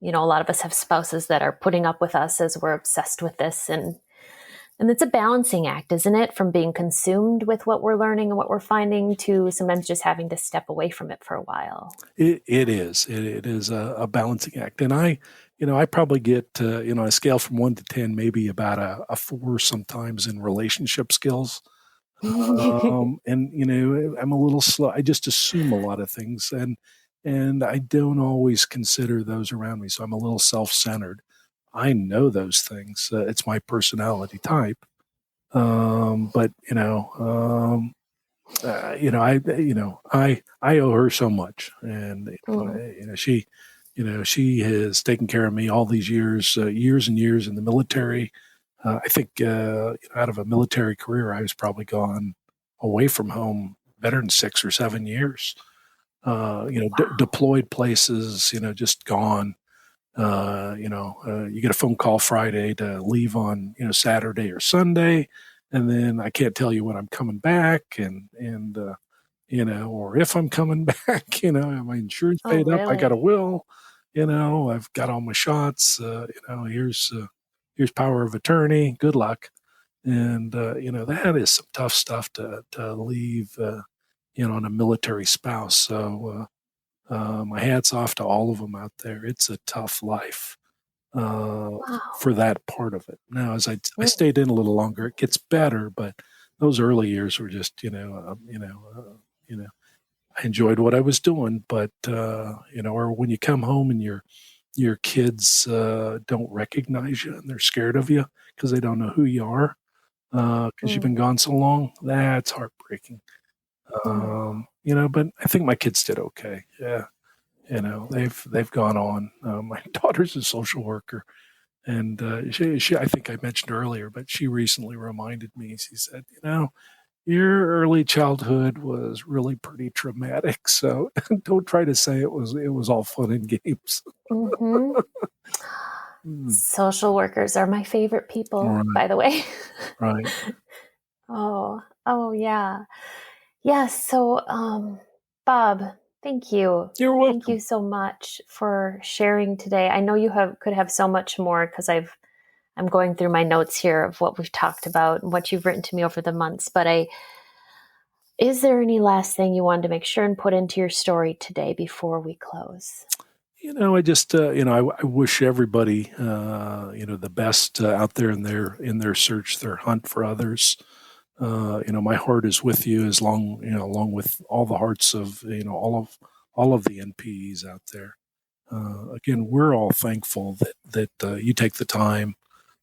a lot of us have spouses that are putting up with us as we're obsessed with this. And it's a balancing act, isn't it? From being consumed with what we're learning and what we're finding to sometimes just having to step away from it for a while. It is. It is a balancing act. And I probably get, a scale from 1 to 10, maybe about a 4 sometimes in relationship skills. And, I'm a little slow. I just assume a lot of things, and I don't always consider those around me. So I'm a little self-centered. I know those things. It's my personality type. But I owe her so much, and Mm, she has taken care of me all these years, years and years in the military. I think out of a military career, I was probably gone away from home better than 6 or 7 years. wow. Deployed places, just gone. You get a phone call Friday to leave on, Saturday or Sunday, and then I can't tell you when I'm coming back, and or if I'm coming back, my insurance Oh, paid up, I got a really? will, I've got all my shots, here's power of attorney, good luck. And, that is some tough stuff to leave, on a military spouse. So, my hat's off to all of them out there. It's a tough life Wow. for that part of it. Now, as I Mm, stayed in a little longer, it gets better, but those early years were just, I enjoyed what I was doing, but or when you come home and your kids don't recognize you and they're scared of you because they don't know who you are because you've mm, been gone so long. That's heartbreaking. mm. But I think my kids did okay. Yeah, they've gone on. My daughter's a social worker, and she I think I mentioned earlier, but she recently reminded me. She said, your early childhood was really pretty traumatic. So don't try to say it was all fun and games. Mm-hmm. Mm, Social workers are my favorite people, right, by the way. right. Oh, yeah. Yes. So, Bob, thank you. You're Thank you welcome. so much for sharing today. I know you could have so much more because I'm going through my notes here of what we've talked about and what you've written to me over the months. But is there any last thing you wanted to make sure and put into your story today before we close? I just, I wish everybody, the best out there in their search, their hunt for others. My heart is with you along with all the hearts of, all of the NPEs out there. Again, we're all thankful that you take the time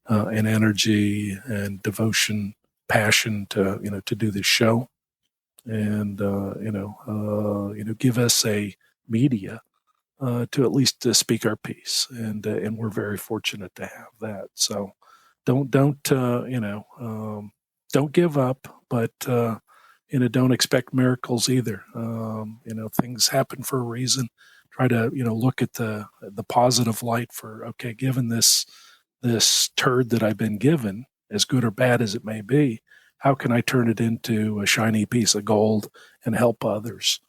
and energy and devotion, passion to do this show, and give us a media to at least speak our piece, and we're very fortunate to have that. So don't give up, but don't expect miracles either. Things happen for a reason. Try to look at the positive light for, okay, given this turd that I've been given, as good or bad as it may be, how can I turn it into a shiny piece of gold and help others?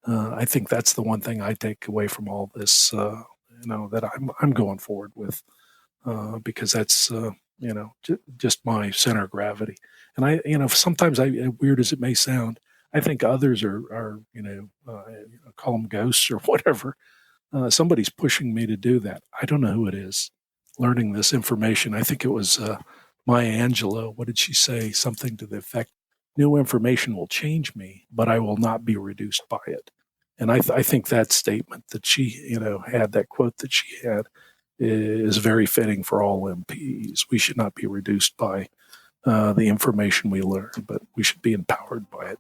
I think that's the one thing I take away from all this. That I'm going forward with, because that's just my center of gravity. And sometimes weird as it may sound, I think others are call them ghosts or whatever. Somebody's pushing me to do that. I don't know who it is. Learning this information, I think it was Maya Angelou. What did she say? Something to the effect: "New information will change me, but I will not be reduced by it." And I think that statement that she, had, that quote that she had, is very fitting for all MPs. We should not be reduced by the information we learn, but we should be empowered by it.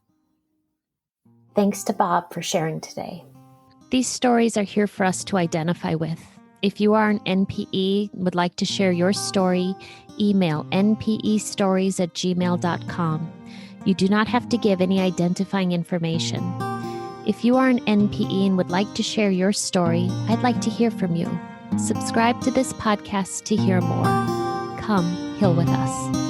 Thanks to Bob for sharing today. These stories are here for us to identify with. If you are an NPE and would like to share your story, email npestories@gmail.com. You do not have to give any identifying information. If you are an NPE and would like to share your story, I'd like to hear from you. Subscribe to this podcast to hear more. Come, heal with us.